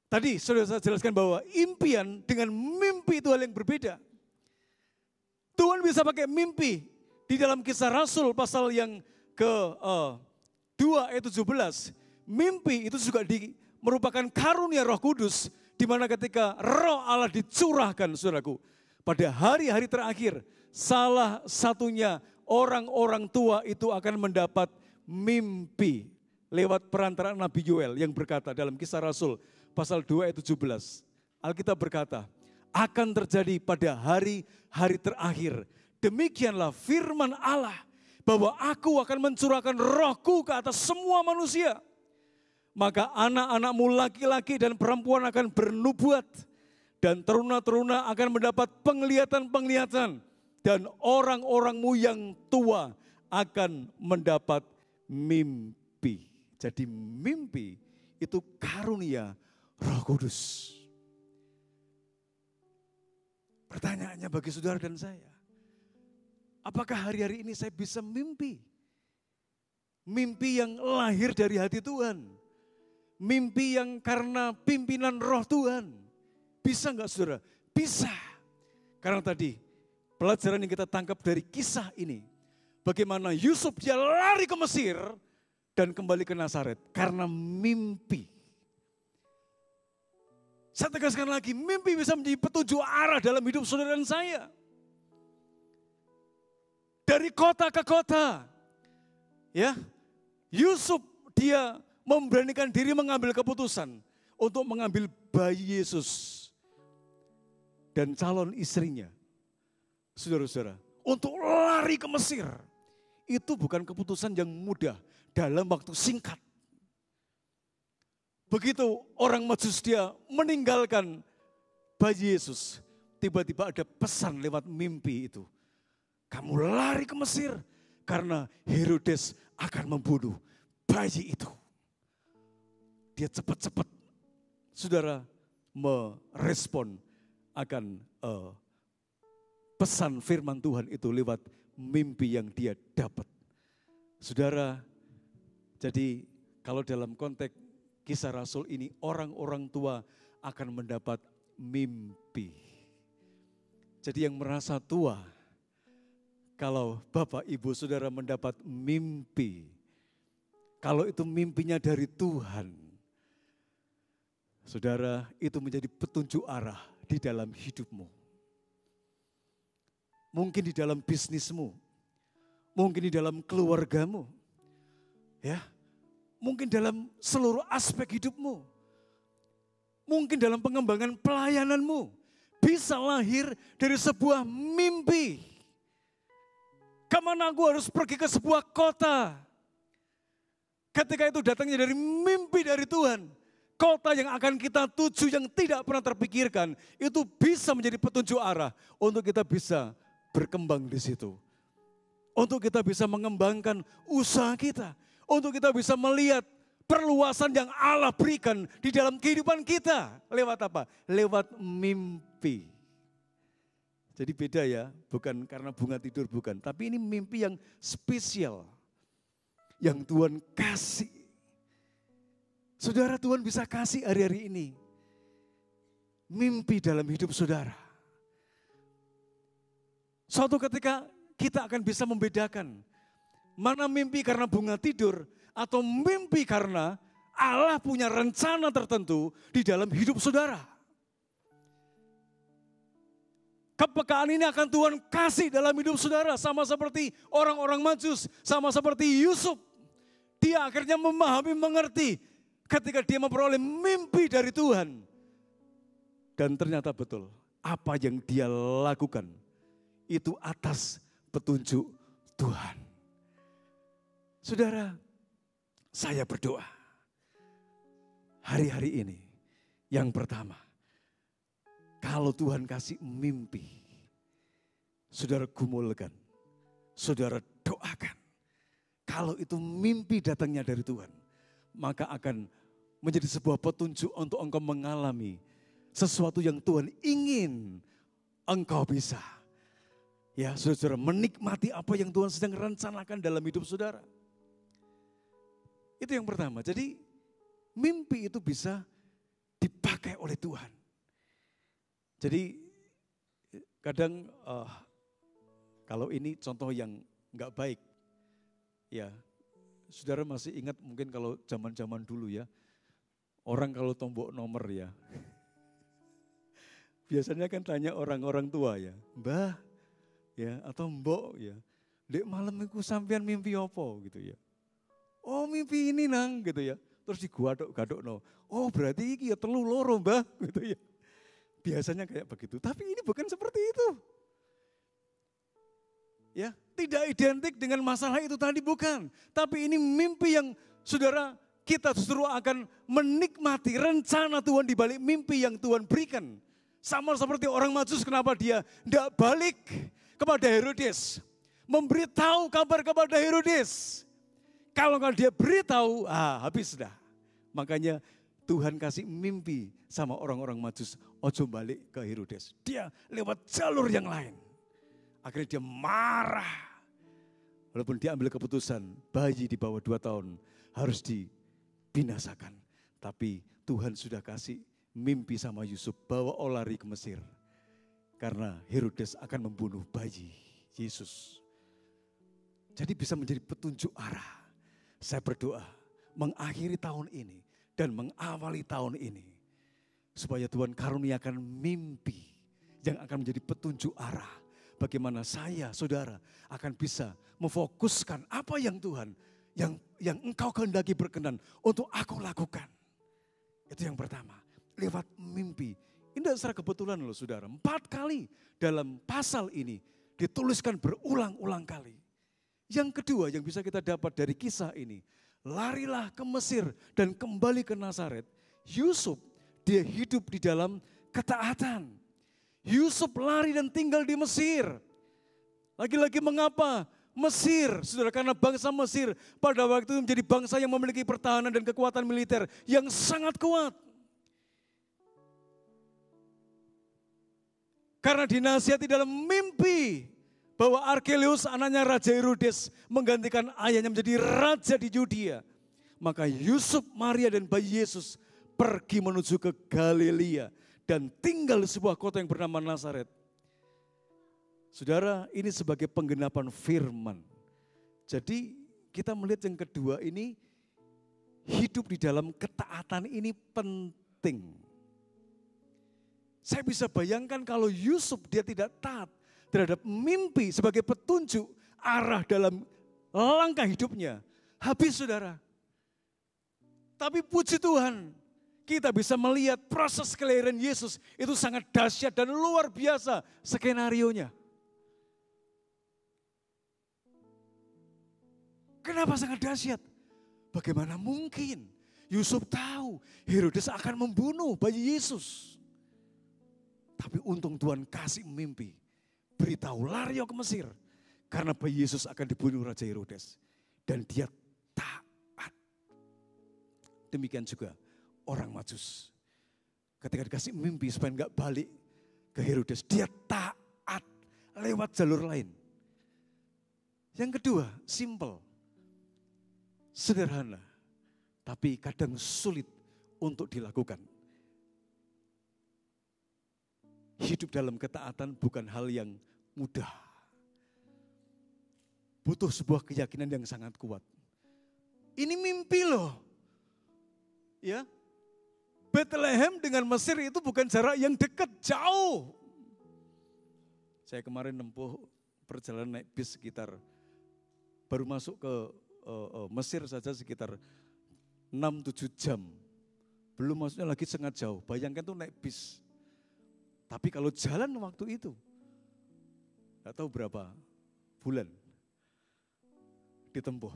Tadi saudara saya jelaskan bahwa impian dengan mimpi itu hal yang berbeda. Tuhan bisa pakai mimpi di dalam Kisah Rasul pasal yang ke-2 ayat 17. Mimpi itu juga merupakan karunia Roh Kudus, di mana ketika Roh Allah dicurahkan, saudaraku, pada hari-hari terakhir, salah satunya orang-orang tua itu akan mendapat mimpi lewat perantaraan Nabi Yoel yang berkata dalam Kisah Rasul pasal 2 ayat 17. Alkitab berkata, akan terjadi pada hari-hari terakhir. Demikianlah firman Allah, bahwa aku akan mencurahkan rohku ke atas semua manusia. Maka anak-anakmu laki-laki dan perempuan akan bernubuat, dan teruna-teruna akan mendapat penglihatan-penglihatan, dan orang-orangmu yang tua akan mendapat mimpi. Jadi mimpi itu karunia Roh Kudus. Pertanyaannya bagi saudara dan saya, apakah hari-hari ini saya bisa mimpi? Mimpi yang lahir dari hati Tuhan. Mimpi yang karena pimpinan Roh Tuhan. Bisa enggak saudara? Bisa. Karena tadi pelajaran yang kita tangkap dari kisah ini, bagaimana Yusuf dia lari ke Mesir dan kembali ke Nazaret karena mimpi. Saya tegaskan lagi, mimpi bisa menjadi petunjuk arah dalam hidup saudara dan saya. Dari kota ke kota. Ya, Yusuf dia memberanikan diri mengambil keputusan untuk mengambil bayi Yesus dan calon istrinya. Saudara-saudara, untuk lari ke Mesir. Itu bukan keputusan yang mudah dalam waktu singkat. Begitu orang Majus dia meninggalkan bayi Yesus, tiba-tiba ada pesan lewat mimpi itu. Kamu lari ke Mesir karena Herodes akan membunuh bayi itu. Dia cepat-cepat, saudara, merespon akan pesan firman Tuhan itu lewat mimpi yang dia dapat. Saudara, jadi kalau dalam konteks Kisah Rasul ini, orang-orang tua akan mendapat mimpi. Jadi yang merasa tua, kalau Bapak Ibu Saudara mendapat mimpi, kalau itu mimpinya dari Tuhan, saudara, itu menjadi petunjuk arah di dalam hidupmu. Mungkin di dalam bisnismu, mungkin di dalam keluargamu, ya, mungkin dalam seluruh aspek hidupmu. mungkin dalam pengembangan pelayananmu, bisa lahir dari sebuah mimpi. Kemana aku harus pergi ke sebuah kota? Ketika itu datangnya dari mimpi dari Tuhan. Kota yang akan kita tuju yang tidak pernah terpikirkan. Itu bisa menjadi petunjuk arah untuk kita bisa berkembang di situ. Untuk kita bisa mengembangkan usaha kita. Untuk kita bisa melihat perluasan yang Allah berikan di dalam kehidupan kita. Lewat apa? Lewat mimpi. Jadi beda ya, bukan karena bunga tidur, bukan. Tapi ini mimpi yang spesial. Yang Tuhan kasih. Saudara, Tuhan bisa kasih hari-hari ini. Mimpi dalam hidup saudara. Suatu ketika kita akan bisa membedakan. Mana mimpi karena bunga tidur, atau mimpi karena Allah punya rencana tertentu di dalam hidup saudara. Kepekaan ini akan Tuhan kasih dalam hidup saudara. Sama seperti orang-orang Majus, sama seperti Yusuf. Dia akhirnya memahami, mengerti ketika dia memperoleh mimpi dari Tuhan. Dan ternyata betul, apa yang dia lakukan itu atas petunjuk Tuhan. Saudara, saya berdoa hari-hari ini yang pertama, kalau Tuhan kasih mimpi, saudara gumulkan, saudara doakan. Kalau itu mimpi datangnya dari Tuhan, maka akan menjadi sebuah petunjuk untuk engkau mengalami sesuatu yang Tuhan ingin engkau bisa. Ya, saudara menikmati apa yang Tuhan sedang rencanakan dalam hidup saudara. Itu yang pertama. Jadi mimpi itu bisa dipakai oleh Tuhan. Jadi kadang kalau ini contoh yang enggak baik. Ya, saudara masih ingat mungkin kalau zaman-zaman dulu ya. Orang kalau tombok nomor ya. Biasanya kan tanya orang-orang tua ya. Mbah ya atau mbok ya. Dek malam itu sampean mimpi apa gitu ya. Oh mimpi ini nang gitu ya. Terus digadok-gadok no. Oh berarti iki ya telu loro mbah gitu ya. Biasanya kayak begitu. Tapi ini bukan seperti itu. Ya, tidak identik dengan masalah itu tadi, bukan. Tapi ini mimpi yang saudara kita justru akan menikmati rencana Tuhan di balik mimpi yang Tuhan berikan. Sama seperti orang Majus, kenapa dia tidak balik kepada Herodes. Memberitahu kabar kepada Herodes. Kalau dia beritahu, habis dah. Makanya Tuhan kasih mimpi sama orang-orang Majus, ojo balik ke Herodes. Dia lewat jalur yang lain. Akhirnya dia marah. Walaupun dia ambil keputusan, bayi di bawah 2 tahun harus dibinasakan. Tapi Tuhan sudah kasih mimpi sama Yusuf, bawa lari ke Mesir. Karena Herodes akan membunuh bayi Yesus. Jadi bisa menjadi petunjuk arah. Saya berdoa mengakhiri tahun ini dan mengawali tahun ini. Supaya Tuhan karuniakan mimpi yang akan menjadi petunjuk arah. Bagaimana saya, saudara, akan bisa memfokuskan apa yang Tuhan, yang engkau kehendaki berkenan untuk aku lakukan. Itu yang pertama, lewat mimpi. Ini tidak secara kebetulan loh saudara, 4 kali dalam pasal ini dituliskan berulang-ulang kali. Yang kedua yang bisa kita dapat dari kisah ini, larilah ke Mesir dan kembali ke Nazaret. Yusuf, dia hidup di dalam ketaatan. Yusuf lari dan tinggal di Mesir. Lagi-lagi mengapa? Mesir, saudara, karena bangsa Mesir pada waktu itu menjadi bangsa yang memiliki pertahanan dan kekuatan militer yang sangat kuat. Karena dinasihati dalam mimpi bahwa Arkelaus anaknya Raja Herodes menggantikan ayahnya menjadi raja di Yudea. Maka Yusuf, Maria dan bayi Yesus pergi menuju ke Galilea. Dan tinggal di sebuah kota yang bernama Nazaret. Saudara, ini sebagai penggenapan firman. Jadi kita melihat yang kedua ini, hidup di dalam ketaatan ini penting. Saya bisa bayangkan kalau Yusuf dia tidak taat terhadap mimpi sebagai petunjuk arah dalam langkah hidupnya. Habis saudara. Tapi puji Tuhan, kita bisa melihat proses kelahiran Yesus itu sangat dahsyat dan luar biasa skenarionya. Kenapa sangat dahsyat? Bagaimana mungkin Yusuf tahu Herodes akan membunuh bayi Yesus. Tapi untung Tuhan kasih mimpi. Beritahu lari ke Mesir. Karena bayi Yesus akan dibunuh Raja Herodes. Dan dia taat. Demikian juga orang Majus. Ketika dikasih mimpi supaya enggak balik ke Herodes. Dia taat lewat jalur lain. Yang kedua, simple. Sederhana. Tapi kadang sulit untuk dilakukan. Hidup dalam ketaatan bukan hal yang mudah. Butuh sebuah keyakinan yang sangat kuat. Ini mimpi loh. Ya. Bethlehem dengan Mesir itu bukan jarak yang dekat, jauh. Saya kemarin nempuh perjalanan naik bis sekitar, baru masuk ke Mesir saja sekitar 6-7 jam. Belum masuknya lagi sangat jauh. Bayangkan tuh naik bis. Tapi kalau jalan waktu itu, gak tahu berapa bulan ditempuh.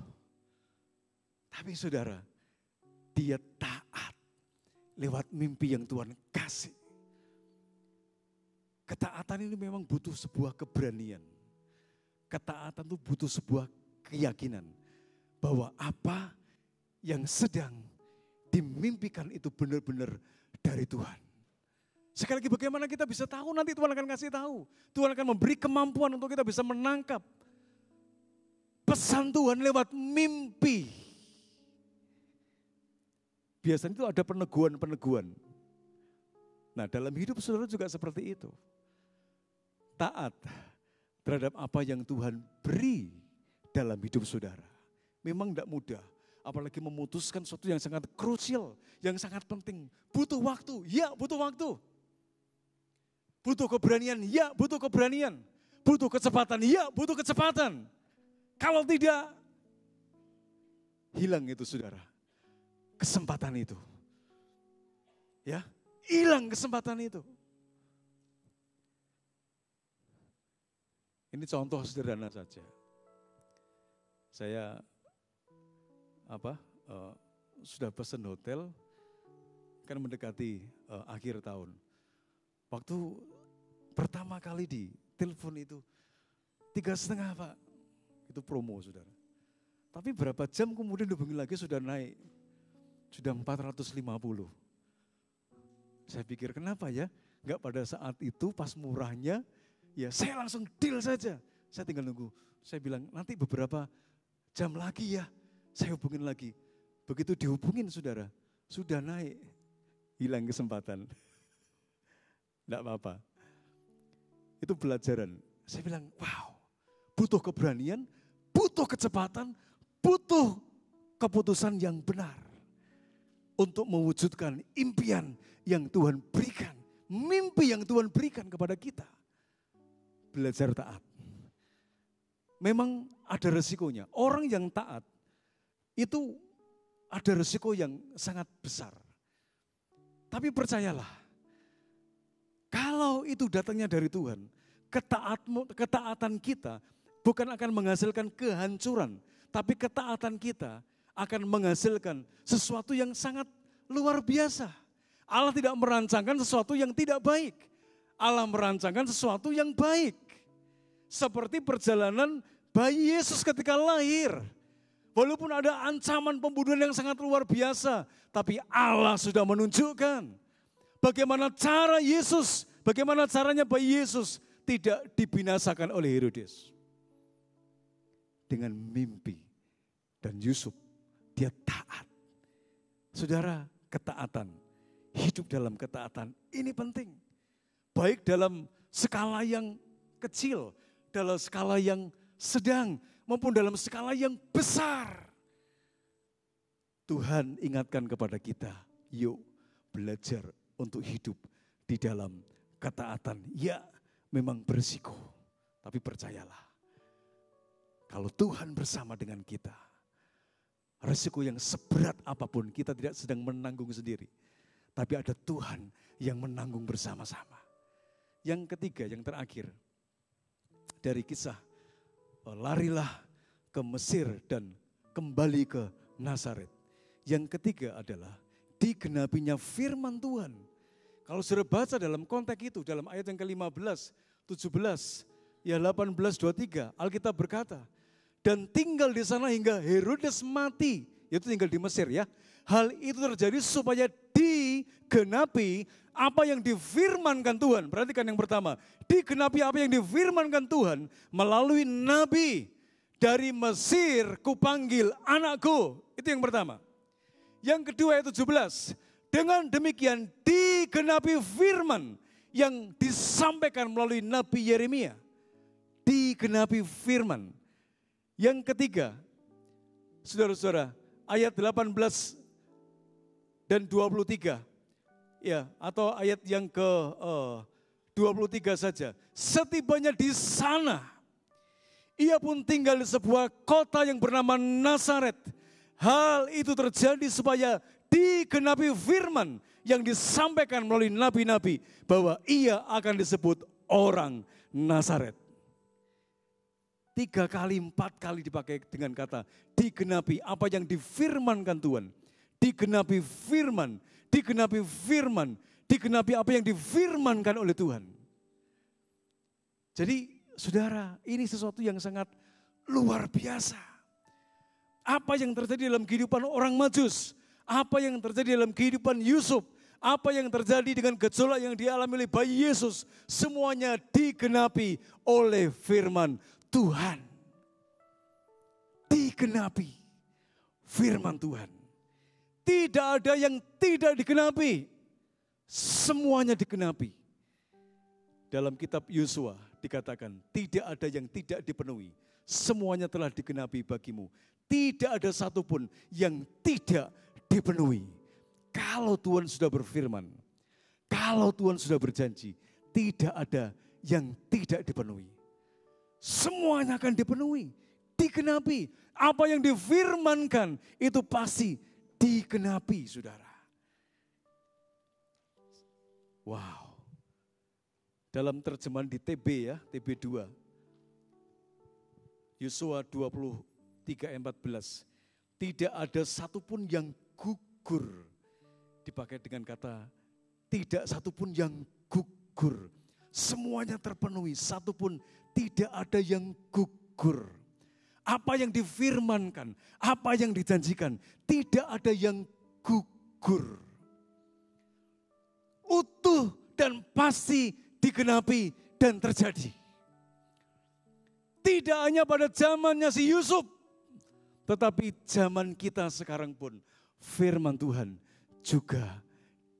Tapi saudara, dia taat lewat mimpi yang Tuhan kasih. Ketaatan ini memang butuh sebuah keberanian. Ketaatan itu butuh sebuah keyakinan bahwa apa yang sedang dimimpikan itu benar-benar dari Tuhan. Sekali lagi bagaimana kita bisa tahu, nanti Tuhan akan kasih tahu. Tuhan akan memberi kemampuan untuk kita bisa menangkap pesan Tuhan lewat mimpi. Biasanya itu ada peneguhan-peneguhan. Nah dalam hidup saudara juga seperti itu. Taat terhadap apa yang Tuhan beri dalam hidup saudara. Memang tidak mudah. Apalagi memutuskan sesuatu yang sangat krusial, yang sangat penting. Butuh waktu, ya butuh waktu. Butuh keberanian, ya butuh keberanian. Butuh kecepatan, ya butuh kecepatan. Kalau tidak, hilang itu saudara. Kesempatan itu. Ya, hilang kesempatan itu. Ini contoh sederhana saja. Saya sudah pesan hotel, kan mendekati akhir tahun. Waktu pertama kali di telepon itu 3,5 Pak, itu promo saudara. Tapi berapa jam kemudian dihubungi lagi sudah naik, sudah 450. Saya pikir kenapa ya, enggak pada saat itu pas murahnya, ya saya langsung deal saja. Saya tinggal nunggu, saya bilang nanti beberapa jam lagi ya, saya hubungin lagi. Begitu dihubungin saudara, sudah naik, hilang kesempatan. Tidak apa-apa. Itu pelajaran. Saya bilang, wow, butuh keberanian, butuh kecepatan, butuh keputusan yang benar. Untuk mewujudkan impian yang Tuhan berikan. Mimpi yang Tuhan berikan kepada kita. Belajar taat. Memang ada resikonya. Orang yang taat itu ada resiko yang sangat besar. Tapi percayalah, kalau itu datangnya dari Tuhan, ketaatan kita bukan akan menghasilkan kehancuran, tapi ketaatan kita akan menghasilkan sesuatu yang sangat luar biasa. Allah tidak merancangkan sesuatu yang tidak baik. Allah merancangkan sesuatu yang baik. Seperti perjalanan bayi Yesus ketika lahir. Walaupun ada ancaman pembunuhan yang sangat luar biasa, tapi Allah sudah menunjukkan bagaimana cara Yesus, bagaimana caranya bayi Yesus tidak dibinasakan oleh Herodes. Dengan mimpi dan Yusuf, dia taat. Saudara, ketaatan, hidup dalam ketaatan, ini penting. Baik dalam skala yang kecil, dalam skala yang sedang, maupun dalam skala yang besar. Tuhan ingatkan kepada kita, yuk belajar untuk hidup di dalam ketaatan. Ya, memang berisiko, tapi percayalah. Kalau Tuhan bersama dengan kita, risiko yang seberat apapun kita tidak sedang menanggung sendiri. tapi ada Tuhan yang menanggung bersama-sama. Yang ketiga, yang terakhir, dari kisah larilah ke Mesir dan kembali ke Nazaret. Yang ketiga adalah digenapinya firman Tuhan. Kalau sudah baca dalam konteks itu, dalam ayat yang ke-15, 17, ya 18, 23, Alkitab berkata, dan tinggal di sana hingga Herodes mati, yaitu tinggal di Mesir ya. Hal itu terjadi supaya digenapi apa yang difirmankan Tuhan. Perhatikan yang pertama, digenapi apa yang difirmankan Tuhan melalui nabi. Dari Mesir kupanggil anakku, itu yang pertama. Yang kedua ayat 17, dengan demikian digenapi firman yang disampaikan melalui Nabi Yeremia. Digenapi firman. Yang ketiga, saudara-saudara, ayat 18 dan 23, ya, atau ayat yang ke 23 saja. Setibanya di sana, ia pun tinggal di sebuah kota yang bernama Nazaret. Hal itu terjadi supaya digenapi firman yang disampaikan melalui nabi-nabi bahwa ia akan disebut orang Nazaret. 3 kali, 4 kali dipakai dengan kata digenapi apa yang difirmankan Tuhan. Digenapi firman, digenapi firman, digenapi apa yang difirmankan oleh Tuhan. Jadi saudara, ini sesuatu yang sangat luar biasa. Apa yang terjadi dalam kehidupan orang Majus, apa yang terjadi dalam kehidupan Yusuf, apa yang terjadi dengan gejolak yang dialami oleh bayi Yesus, semuanya digenapi oleh firman Tuhan. Digenapi firman Tuhan. Tidak ada yang tidak digenapi. Semuanya digenapi. Dalam kitab Yosua dikatakan tidak ada yang tidak dipenuhi. Semuanya telah digenapi bagimu. Tidak ada satupun yang tidak dipenuhi. Kalau Tuhan sudah berfirman, kalau Tuhan sudah berjanji, tidak ada yang tidak dipenuhi. Semuanya akan dipenuhi, digenapi. Apa yang difirmankan itu pasti digenapi, saudara. Wow. Dalam terjemahan di TB ya, TB 2. Yosua 23:14. Tidak ada satupun yang gugur. Dipakai dengan kata tidak satupun yang gugur. Semuanya terpenuhi, satupun tidak ada yang gugur. Apa yang difirmankan, apa yang dijanjikan, tidak ada yang gugur. Utuh dan pasti digenapi dan terjadi. Tidak hanya pada zamannya si Yusuf, tetapi zaman kita sekarang pun firman Tuhan juga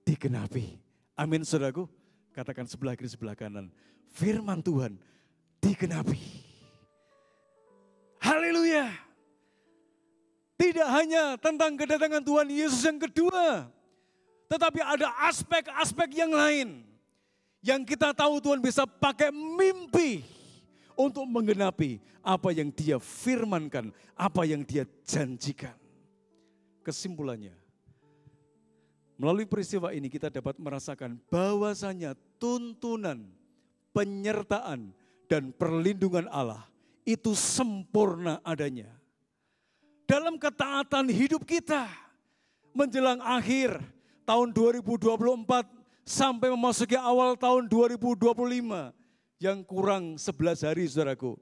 digenapi. Amin saudaraku, katakan sebelah kiri sebelah kanan, firman Tuhan digenapi. Haleluya. Tidak hanya tentang kedatangan Tuhan Yesus yang kedua, tetapi ada aspek-aspek yang lain. Yang kita tahu Tuhan bisa pakai mimpi untuk menggenapi apa yang Dia firmankan, apa yang Dia janjikan. Kesimpulannya, melalui peristiwa ini kita dapat merasakan bahwasanya tuntunan, penyertaan, dan perlindungan Allah itu sempurna adanya. Dalam ketaatan hidup kita menjelang akhir tahun 2024 sampai memasuki awal tahun 2025 yang kurang 11 hari saudaraku.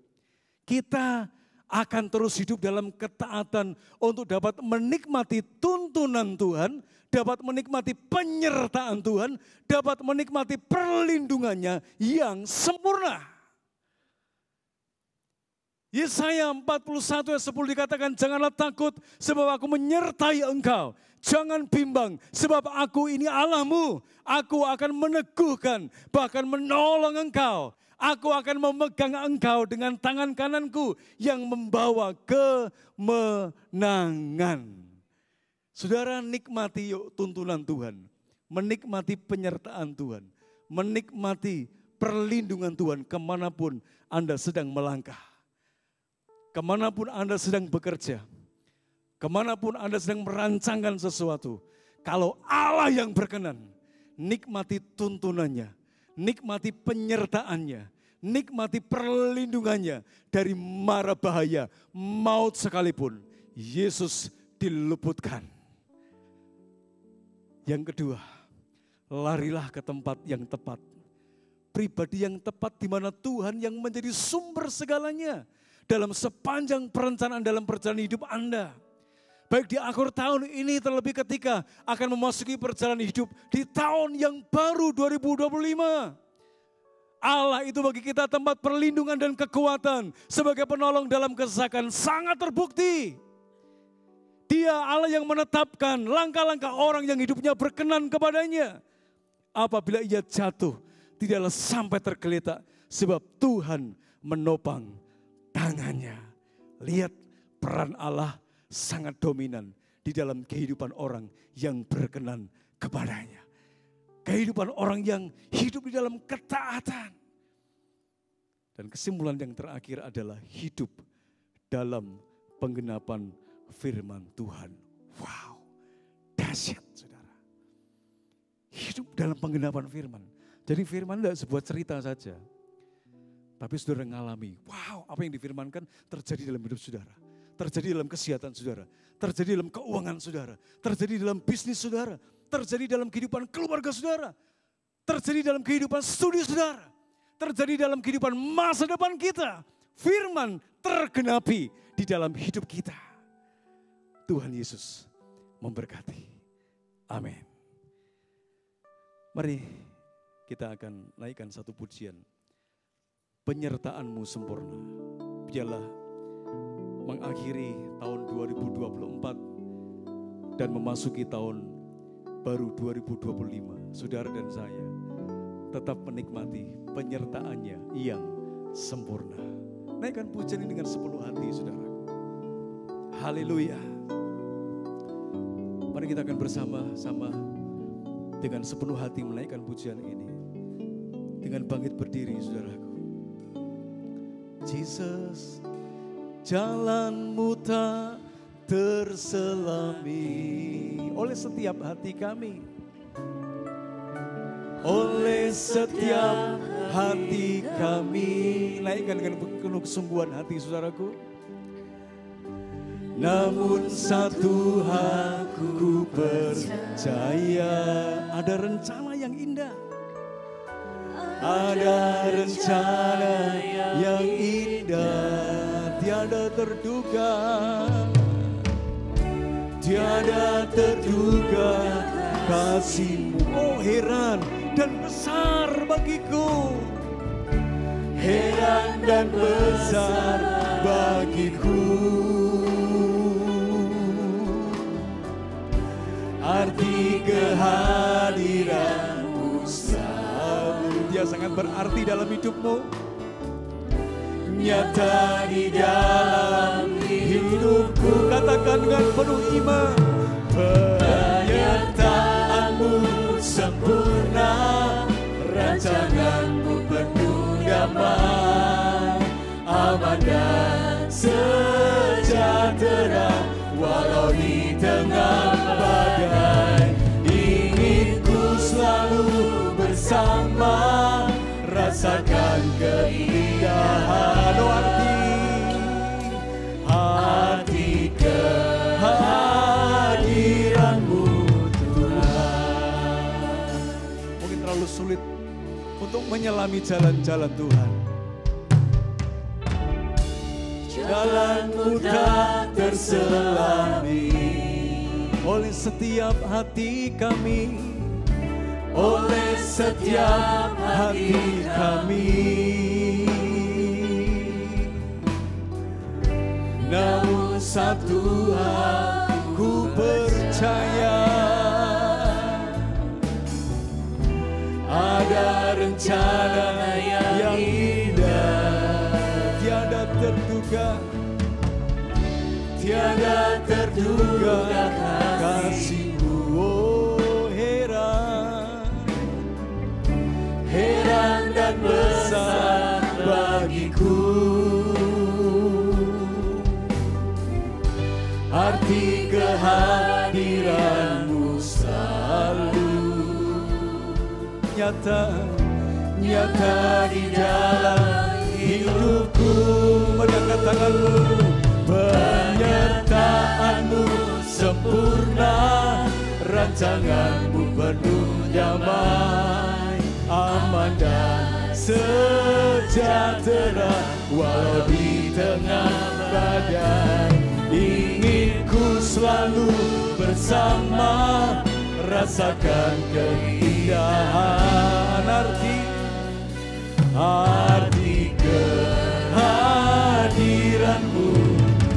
Kita akan terus hidup dalam ketaatan untuk dapat menikmati tuntunan Tuhan, dapat menikmati penyertaan Tuhan, dapat menikmati perlindungannya yang sempurna. Yesaya 41 ayat 10 dikatakan, janganlah takut sebab aku menyertai engkau. Jangan bimbang sebab aku ini Allahmu. Aku akan meneguhkan bahkan menolong engkau. Aku akan memegang engkau dengan tangan kananku yang membawa kemenangan. Saudara, nikmati yuk tuntunan Tuhan. Menikmati penyertaan Tuhan. Menikmati perlindungan Tuhan kemanapun Anda sedang melangkah. Kemanapun Anda sedang bekerja, kemanapun Anda sedang merancangkan sesuatu, Kalau Allah yang berkenan, nikmati tuntunannya, nikmati penyertaannya, nikmati perlindungannya dari mara bahaya, maut sekalipun. Yesus diluputkan. Yang kedua, larilah ke tempat yang tepat. Pribadi yang tepat di mana Tuhan yang menjadi sumber segalanya dalam sepanjang perencanaan dalam perjalanan hidup Anda. Baik di akhir tahun ini terlebih ketika akan memasuki perjalanan hidup di tahun yang baru 2025. Allah itu bagi kita tempat perlindungan dan kekuatan sebagai penolong dalam kesesakan sangat terbukti. Dia Allah yang menetapkan langkah-langkah orang yang hidupnya berkenan kepadanya. Apabila ia jatuh, tidaklah sampai tergeletak sebab Tuhan menopang tangannya. Lihat peran Allah sangat dominan di dalam kehidupan orang yang berkenan kepadanya. Kehidupan orang yang hidup di dalam ketaatan. Dan kesimpulan yang terakhir adalah hidup dalam penggenapan firman Tuhan. Wow, dahsyat saudara. Hidup dalam penggenapan firman. Jadi firman tidak sebuah cerita saja. Tapi saudara mengalami, wow, apa yang difirmankan terjadi dalam hidup saudara. Terjadi dalam kesehatan saudara, terjadi dalam keuangan saudara, terjadi dalam bisnis saudara, terjadi dalam kehidupan keluarga saudara, terjadi dalam kehidupan studi saudara, terjadi dalam kehidupan masa depan kita. Firman tergenapi di dalam hidup kita. Tuhan Yesus memberkati. Amin. Mari kita akan naikkan satu pujian. Penyertaan-Mu sempurna. Biarlah mengakhiri tahun 2024 dan memasuki tahun baru 2025. Saudara dan saya tetap menikmati penyertaannya yang sempurna. Naikkan pujian ini dengan sepenuh hati saudara. Haleluya. Mari kita akan bersama-sama dengan sepenuh hati menaikkan pujian ini. Dengan bangkit berdiri saudaraku. Jesus, jalan-Mu tak terselami oleh setiap hati kami. Oleh setiap hati kami. Naikkan dengan penuh kesungguhan hati saudaraku. Namun satu hal ku percaya, ada rencana yang indah. Ada rencana yang indah, tiada terduga. Tiada terduga kasih-Mu, oh heran dan besar bagiku. Heran dan besar bagiku. Arti kehadiran-Mu selalu, Dia sangat berarti dalam hidup-Mu. Nyata di dalam hidupku, katakan dengan penuh iman. Penyertaan-Mu sempurna, rancangan-Mu penuh damai, aman dan sejahtera walau di tengah badai. Ingin ku selalu bersama, rasakan keindahan. Oh arti kehadiran-Mu Tuhan. Mungkin terlalu sulit untuk menyelami jalan-jalan Tuhan. Jalan-Mu tak terselami oleh setiap hati kami. Oleh setiap hati kami. Namun satu hal ku percaya, ada rencana yang indah, tiada terduga. Tiada terduga kasih-Mu, oh heran. Heran dan besar bagiku. Arti kehadiran-Mu selalu. nyata, nyata di dalam hidupku. Mari angkat tanganmu. Penyertaanmu sempurna, rancanganmu penuh damai, aman dan sejahtera. Walau di tengah badai, ingin ku selalu bersama, rasakan keindahan arti kehadiranmu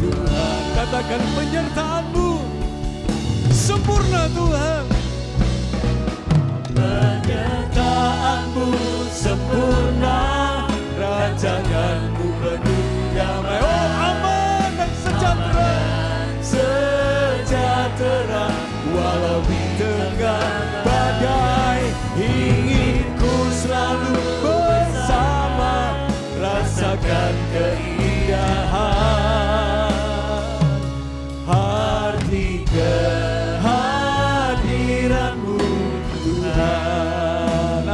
Tuhan. Katakan penyertaanmu sempurna Tuhan. Penyertaanmu sempurna, rancanganmu penuh damai. Oh, aman dan sejahtera, walau di tengah badai, ingin ku selalu bersama, rasakan keindahan arti kehadiranmu Tuhan.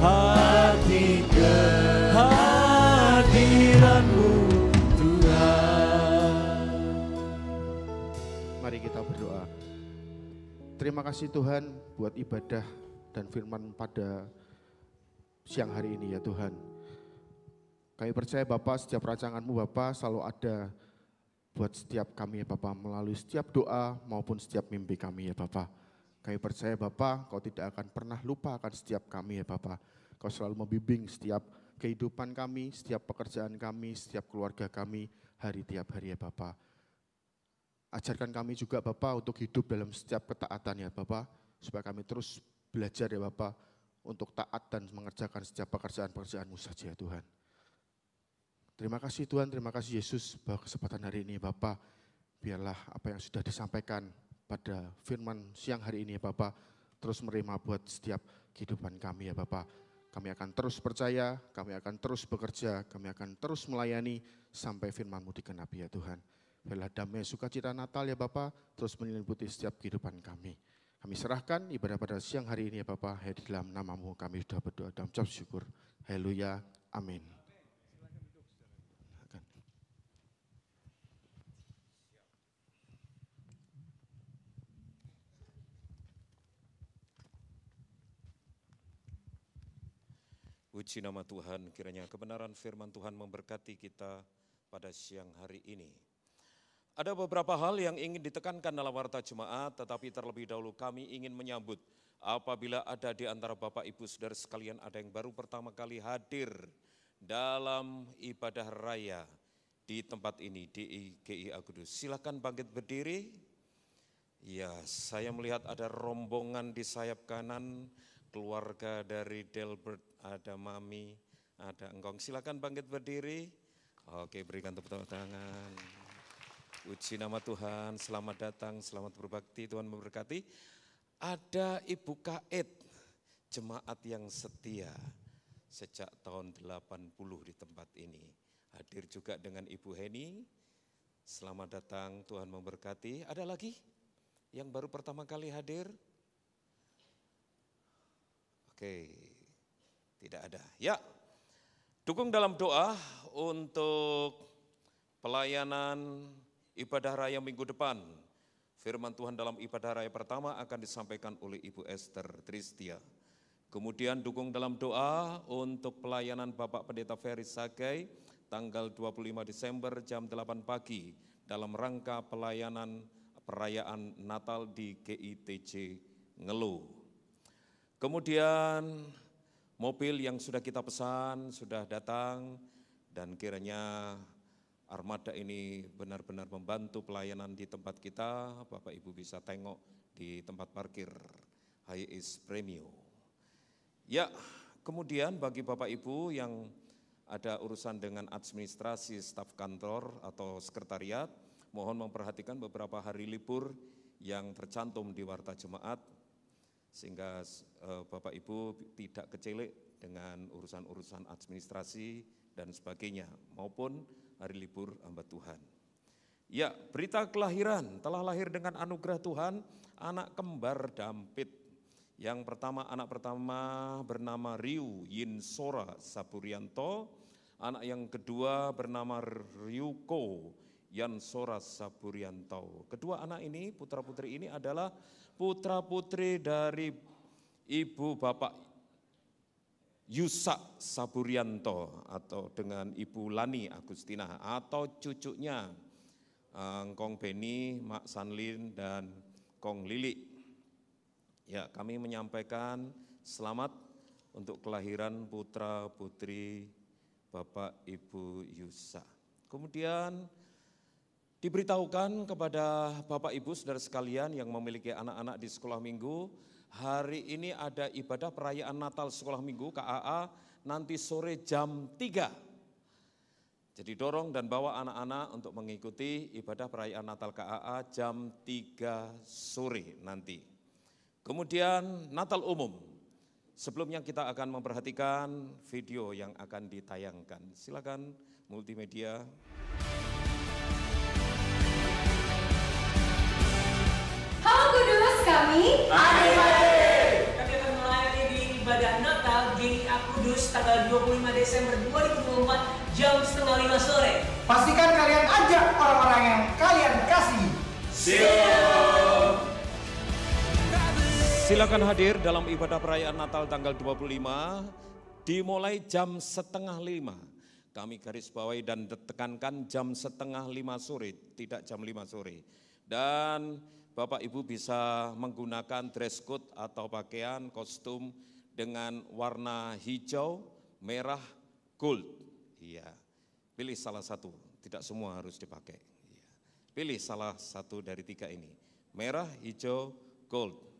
Arti kehadiranmu Tuhan. Mari kita berdoa. Terima kasih Tuhan buat ibadah dan firman pada siang hari ini ya Tuhan. Kami percaya Bapa, setiap rancangan-Mu Bapa selalu ada buat setiap kami ya Bapa, melalui setiap doa maupun setiap mimpi kami ya Bapa. Kami percaya Bapa, Kau tidak akan pernah lupa akan setiap kami ya Bapa. Kau selalu membimbing setiap kehidupan kami, setiap pekerjaan kami, setiap keluarga kami, tiap hari ya Bapa. Ajarkan kami juga Bapa untuk hidup dalam setiap ketaatan ya Bapa, supaya kami terus belajar ya Bapa untuk taat dan mengerjakan setiap pekerjaan-pekerjaan-Mu saja ya Tuhan. Terima kasih Tuhan, terima kasih Yesus bahwa kesempatan hari ini Bapa, biarlah apa yang sudah disampaikan pada firman siang hari ini ya Bapa, terus menerima buat setiap kehidupan kami ya Bapa. Kami akan terus percaya, kami akan terus bekerja, kami akan terus melayani sampai firman-Mu digenapi ya Tuhan. Biarlah damai sukacita Natal ya Bapa, terus menyelimuti setiap kehidupan kami. Kami serahkan ibadah pada siang hari ini ya Bapa, di dalam nama-Mu kami sudah berdoa dan ucap syukur. Haleluya, amin. Puji nama Tuhan, kiranya kebenaran firman Tuhan memberkati kita pada siang hari ini. Ada beberapa hal yang ingin ditekankan dalam warta jemaat, tetapi terlebih dahulu kami ingin menyambut apabila ada di antara Bapak Ibu Saudara sekalian ada yang baru pertama kali hadir dalam ibadah raya di tempat ini, di GIA Kudus. Silakan bangkit berdiri. Ya, saya melihat ada rombongan di sayap kanan, keluarga dari Delbert, ada Mami, ada Engkong. Silakan bangkit berdiri. Oke, berikan tepuk tangan. Puji nama Tuhan, selamat datang, selamat berbakti, Tuhan memberkati. Ada Ibu Kaed, jemaat yang setia sejak tahun 80 di tempat ini. Hadir juga dengan Ibu Heni, selamat datang, Tuhan memberkati. Ada lagi yang baru pertama kali hadir? Oke, tidak ada. Ya, dukung dalam doa untuk pelayanan ibadah raya minggu depan. Firman Tuhan dalam ibadah raya pertama akan disampaikan oleh Ibu Esther Tristia. Kemudian dukung dalam doa untuk pelayanan Bapak Pendeta Ferry Sagai tanggal 25 Desember jam 8 pagi dalam rangka pelayanan perayaan Natal di GITC Ngelu. Kemudian mobil yang sudah kita pesan sudah datang dan kiranya armada ini benar-benar membantu pelayanan di tempat kita. Bapak Ibu bisa tengok di tempat parkir HIS Premium. Ya, kemudian bagi Bapak Ibu yang ada urusan dengan administrasi staf kantor atau sekretariat, mohon memperhatikan beberapa hari libur yang tercantum di warta jemaat, sehingga Bapak Ibu tidak kecilik dengan urusan-urusan administrasi dan sebagainya, maupun hari libur hamba Tuhan. Ya, berita kelahiran, telah lahir dengan anugerah Tuhan, anak kembar Dampit Yang pertama, anak pertama bernama Ryu Yinsora Saburianto. Anak yang kedua bernama Ryuko Yansora Saburianto. Kedua anak ini, putra-putri ini adalah putra-putri dari ibu bapak Yusak Saburianto atau dengan ibu Lani Agustina atau cucunya Kong Beni, Mak Sanlin dan Kong Lili. Ya, kami menyampaikan selamat untuk kelahiran putra putri Bapak Ibu Yusa. Kemudian diberitahukan kepada Bapak Ibu saudara sekalian yang memiliki anak-anak di sekolah minggu, hari ini ada ibadah perayaan Natal sekolah minggu KAA nanti sore jam 3. Jadi dorong dan bawa anak-anak untuk mengikuti ibadah perayaan Natal KAA jam 3 sore nanti. Kemudian Natal umum. Sebelumnya kita akan memperhatikan video yang akan ditayangkan. Silakan multimedia. Halo Kudus, kami Kami akan melayani di ibadah Natal GIA Kudus tanggal 25 Desember 2024 jam 4:30 sore. Pastikan kalian ajak orang-orang yang kalian kasih. Silakan hadir dalam ibadah perayaan Natal tanggal 25 dimulai jam 4:30. Kami garis bawahi dan tekankan jam 4:30 sore, tidak jam 5 sore. Dan Bapak Ibu bisa menggunakan dress code atau pakaian kostum dengan warna hijau, merah, gold. Iya. Pilih salah satu, tidak semua harus dipakai. Iya. Pilih salah satu dari 3 ini. Merah, hijau, gold.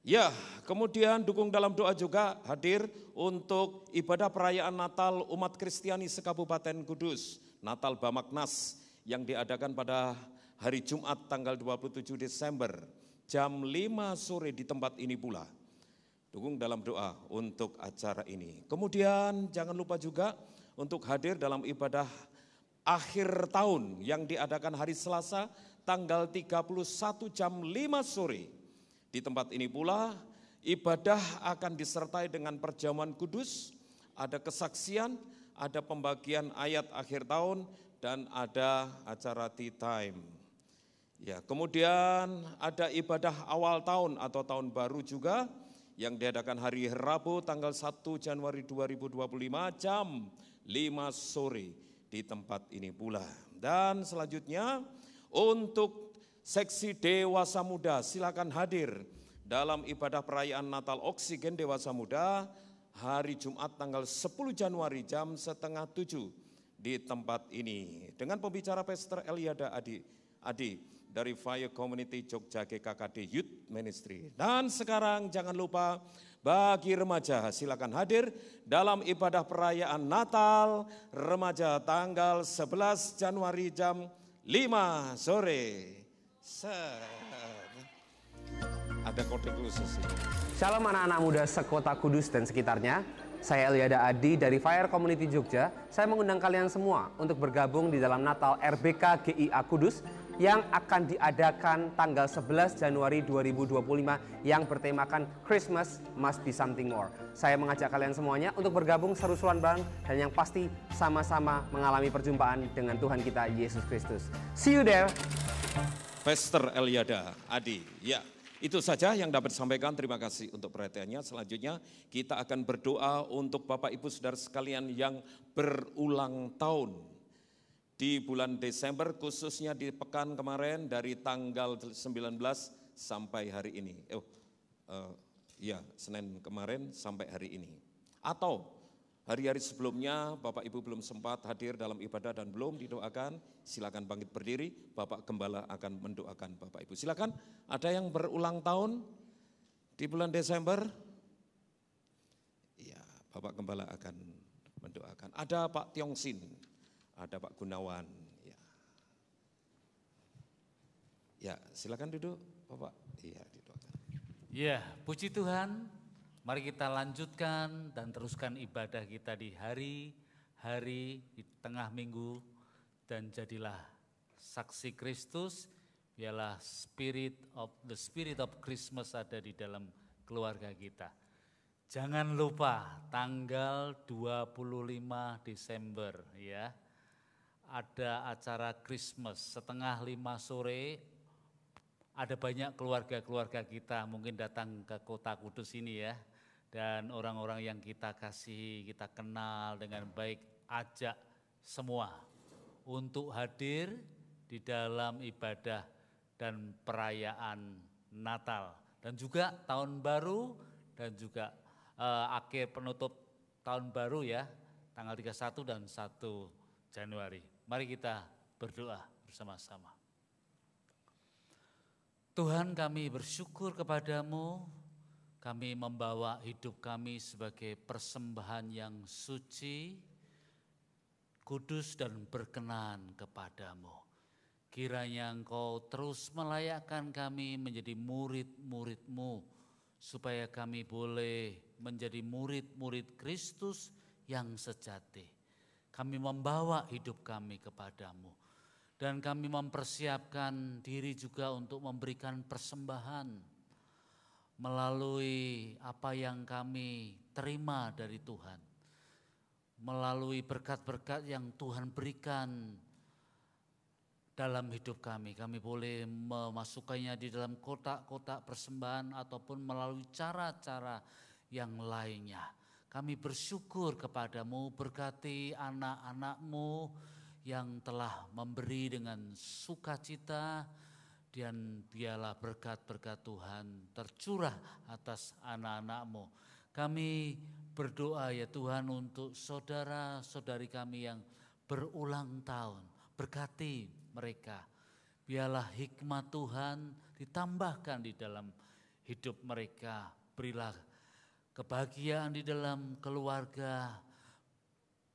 Ya, kemudian dukung dalam doa juga hadir untuk ibadah perayaan Natal umat Kristiani se-Kabupaten Kudus, Natal Bamaknas yang diadakan pada hari Jumat tanggal 27 Desember jam 5 sore di tempat ini pula. Dukung dalam doa untuk acara ini. Kemudian jangan lupa juga untuk hadir dalam ibadah akhir tahun yang diadakan hari Selasa tanggal 31 jam 5 sore. Di tempat ini pula ibadah akan disertai dengan perjamuan kudus, ada kesaksian, ada pembagian ayat akhir tahun, dan ada acara tea time. Ya, kemudian ada ibadah awal tahun atau tahun baru juga yang diadakan hari Rabu tanggal 1 Januari 2025 jam 5 sore di tempat ini pula. Dan selanjutnya untuk seksi dewasa muda silakan hadir dalam ibadah perayaan Natal Oksigen Dewasa Muda hari Jumat tanggal 10 Januari jam 6:30 di tempat ini. Dengan pembicara Pastor Eliada Adi dari Fire Community Jogja GKKD Youth Ministry. Dan sekarang jangan lupa bagi remaja silakan hadir dalam ibadah perayaan Natal remaja tanggal 11 Januari jam 5 sore. Ada kode khusus ini. Shalom anak-anak muda sekota Kudus dan sekitarnya. Saya Eliada Adi dari Fire Community Jogja. Saya mengundang kalian semua untuk bergabung di dalam Natal RBK GIA Kudus yang akan diadakan tanggal 11 Januari 2025 yang bertemakan Christmas Must Be Something More. Saya mengajak kalian semuanya untuk bergabung seru-seruan bareng dan yang pasti sama-sama mengalami perjumpaan dengan Tuhan kita Yesus Kristus. See you there. Pastor Eliada Adi, ya itu saja yang dapat disampaikan. Terima kasih untuk perhatiannya. Selanjutnya kita akan berdoa untuk Bapak Ibu Saudara sekalian yang berulang tahun di bulan Desember, khususnya di pekan kemarin dari tanggal 19 sampai hari ini. Senin kemarin sampai hari ini. Atau hari-hari sebelumnya Bapak Ibu belum sempat hadir dalam ibadah dan belum didoakan, silakan bangkit berdiri, Bapak Gembala akan mendoakan Bapak Ibu. Silakan, ada yang berulang tahun di bulan Desember? Iya, Bapak Gembala akan mendoakan. Ada Pak Tiongsin, ada Pak Gunawan. Ya, silakan duduk Bapak. Iya, didoakan. Ya, puji Tuhan. Mari kita lanjutkan dan teruskan ibadah kita di hari-hari di tengah minggu dan jadilah saksi Kristus, biarlah the spirit of Christmas ada di dalam keluarga kita. Jangan lupa tanggal 25 Desember ya. Ada acara Christmas setengah 5 sore. Ada banyak keluarga-keluarga kita mungkin datang ke Kota Kudus ini ya. Dan orang-orang yang kita kasihi, kita kenal dengan baik, ajak semua untuk hadir di dalam ibadah dan perayaan Natal. Dan juga tahun baru dan juga akhir penutup tahun baru ya, tanggal 31 dan 1 Januari. Mari kita berdoa bersama-sama. Tuhan, kami bersyukur kepadamu, kami membawa hidup kami sebagai persembahan yang suci, kudus dan berkenan kepadamu. Kiranya Engkau terus melayakkan kami menjadi murid-murid-Mu, supaya kami boleh menjadi murid-murid Kristus yang sejati. Kami membawa hidup kami kepadamu. Dan kami mempersiapkan diri juga untuk memberikan persembahan melalui apa yang kami terima dari Tuhan. Melalui berkat-berkat yang Tuhan berikan dalam hidup kami. Kami boleh memasukkannya di dalam kotak-kotak persembahan ataupun melalui cara-cara yang lainnya. Kami bersyukur kepadamu, berkati anak-anak-Mu yang telah memberi dengan sukacita, dan biarlah berkat-berkat Tuhan tercurah atas anak-anak-Mu. Kami berdoa ya Tuhan untuk saudara-saudari kami yang berulang tahun, berkati mereka. Biarlah hikmat Tuhan ditambahkan di dalam hidup mereka. Berilah kebahagiaan di dalam keluarga.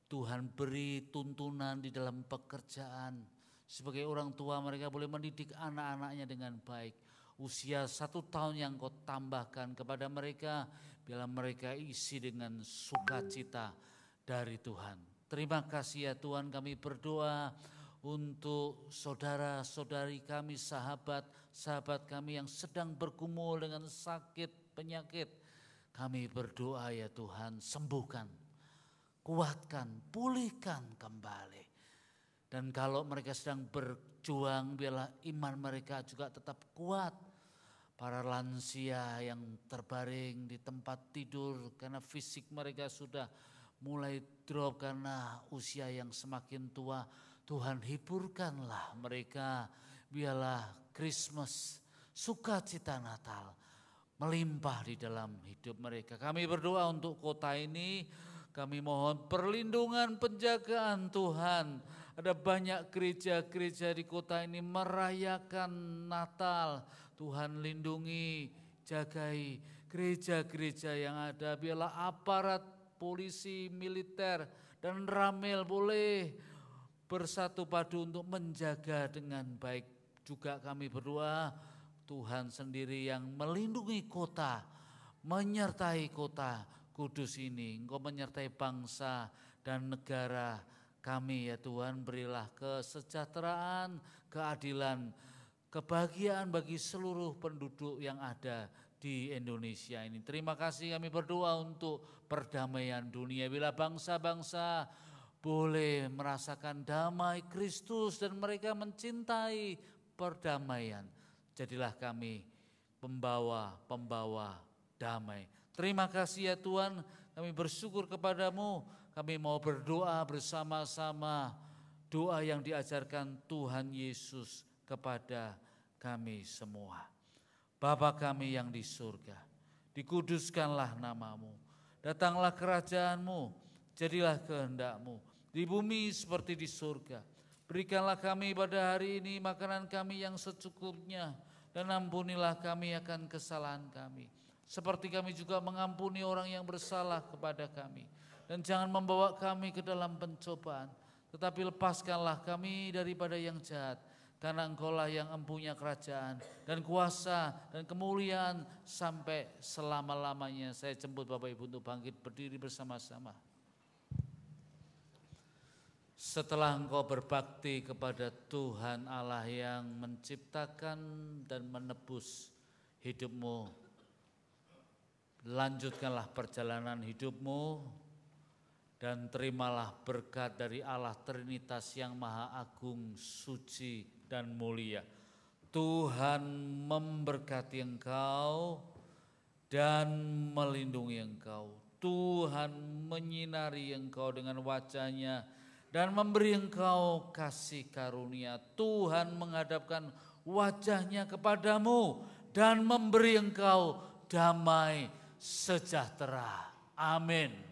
Tuhan beri tuntunan di dalam pekerjaan. Sebagai orang tua mereka boleh mendidik anak-anaknya dengan baik. Usia 1 tahun yang Kau tambahkan kepada mereka, biarlah mereka isi dengan sukacita dari Tuhan. Terima kasih ya Tuhan, kami berdoa untuk saudara-saudari kami, sahabat-sahabat kami yang sedang bergumul dengan sakit, penyakit. Kami berdoa ya Tuhan, sembuhkan, kuatkan, pulihkan kembali. Dan kalau mereka sedang berjuang, biarlah iman mereka juga tetap kuat. Para lansia yang terbaring di tempat tidur karena fisik mereka sudah mulai drop karena usia yang semakin tua. Tuhan hiburkanlah mereka, biarlah Christmas, sukacita Natal melimpah di dalam hidup mereka. Kami berdoa untuk kota ini, kami mohon perlindungan, penjagaan Tuhan. Ada banyak gereja-gereja di kota ini merayakan Natal. Tuhan lindungi, jagai gereja-gereja yang ada. Biarlah aparat polisi, militer dan ramil boleh bersatu padu untuk menjaga dengan baik. Juga kami berdoa Tuhan sendiri yang melindungi kota, menyertai kota Kudus ini. Engkau menyertai bangsa dan negara kami ya Tuhan. Berilah kesejahteraan, keadilan, kebahagiaan bagi seluruh penduduk yang ada di Indonesia ini. Terima kasih, kami berdoa untuk perdamaian dunia. Bila bangsa-bangsa boleh merasakan damai Kristus dan mereka mencintai perdamaian, jadilah kami pembawa damai. Terima kasih ya Tuhan, kami bersyukur kepadamu. Kami mau berdoa bersama-sama doa yang diajarkan Tuhan Yesus kepada kami semua. Bapa kami yang di surga, dikuduskanlah namamu, datanglah kerajaanmu, jadilah kehendak-Mu di bumi seperti di surga. Berikanlah kami pada hari ini makanan kami yang secukupnya, dan ampunilah kami akan kesalahan kami, seperti kami juga mengampuni orang yang bersalah kepada kami. Dan jangan membawa kami ke dalam pencobaan, tetapi lepaskanlah kami daripada yang jahat. Karena Engkaulah yang empunya kerajaan dan kuasa dan kemuliaan sampai selama-lamanya. Saya jemput Bapak Ibu untuk bangkit berdiri bersama-sama. Setelah engkau berbakti kepada Tuhan Allah yang menciptakan dan menebus hidupmu, lanjutkanlah perjalanan hidupmu, dan terimalah berkat dari Allah Trinitas yang Maha Agung, suci, dan mulia. Tuhan memberkati engkau dan melindungi engkau. Tuhan menyinari engkau dengan wajah-Nya dan memberi engkau kasih karunia. Tuhan menghadapkan wajah-Nya kepadamu dan memberi engkau damai sejahtera. Amin.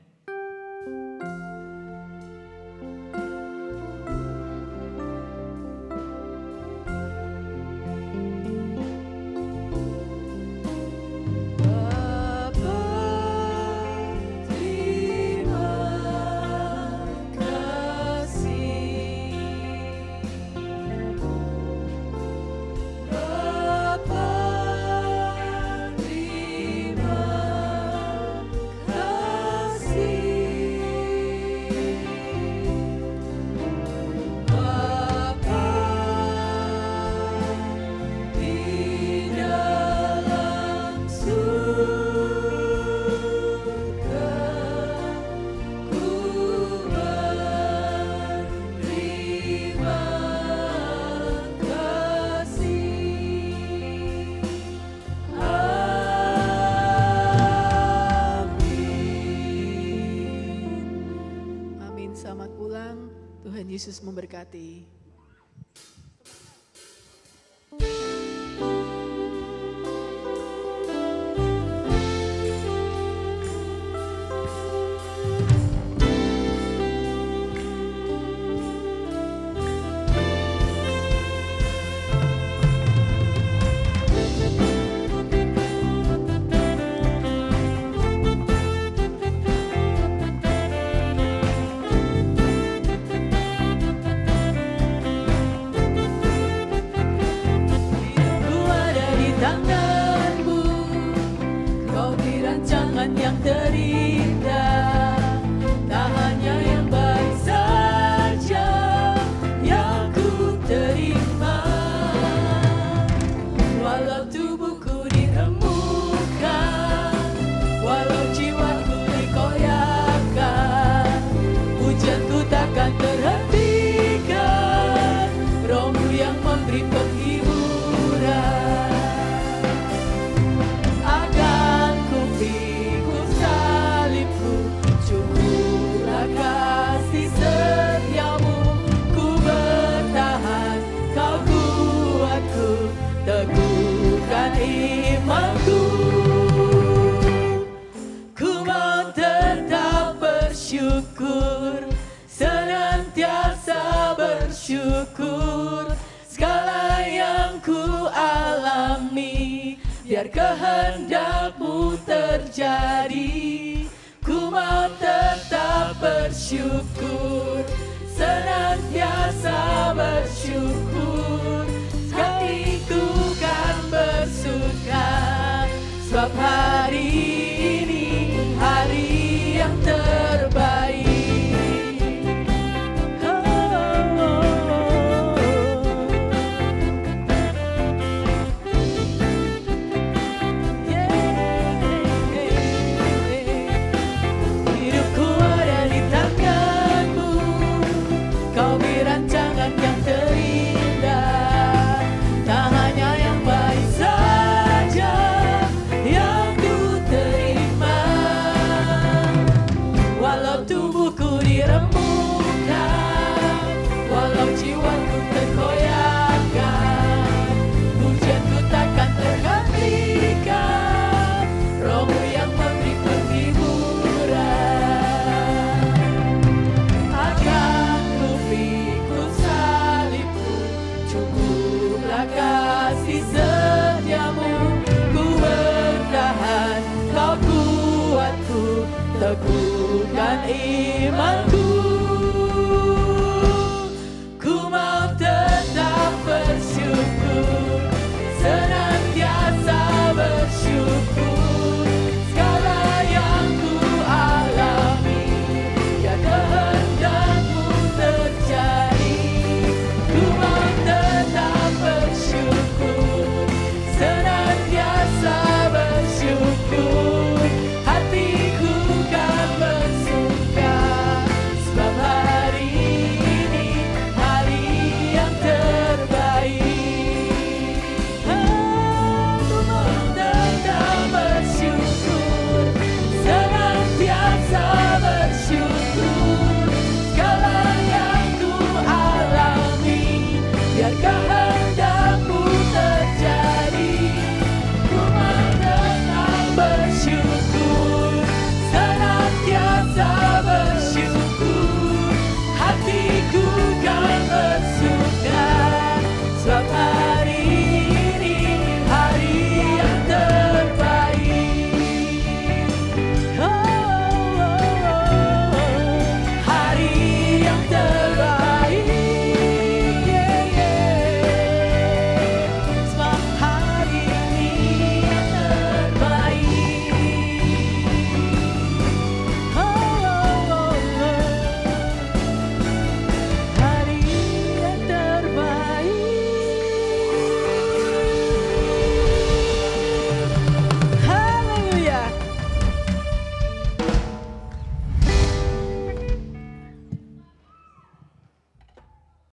Yesus memberkati. Yang terindah, tak hanya yang baik saja yang ku terima. Walau tubuhku diremukkan, walau jiwaku dikoyakkan, pujianku takkan terhentikan. Roh-Mu yang memberi penghiburan. Teguhkan imanku, ku mau tetap bersyukur, senantiasa bersyukur. Segala yang ku alami, biar kehendak-Mu terjadi. Ku mau tetap bersyukur, senantiasa bersyukur. Hatiku kan bersuka, sebab hari ini hari yang terbaik. Hidupku ada di tangan-Mu, Kau beri rancangan yang terindah. Tak hanya yang baik saja yang ku terima. Walau tubuhku diremukkan, walau jiwaku terkoyakkan, pujianku takkan terhentikan. Roh-Mu yang memberi penghiburan. Akan ku pikul salibku, cukuplah kasih setia-Mu. Ku bertahan, Kau kuatku, teguhkan iman.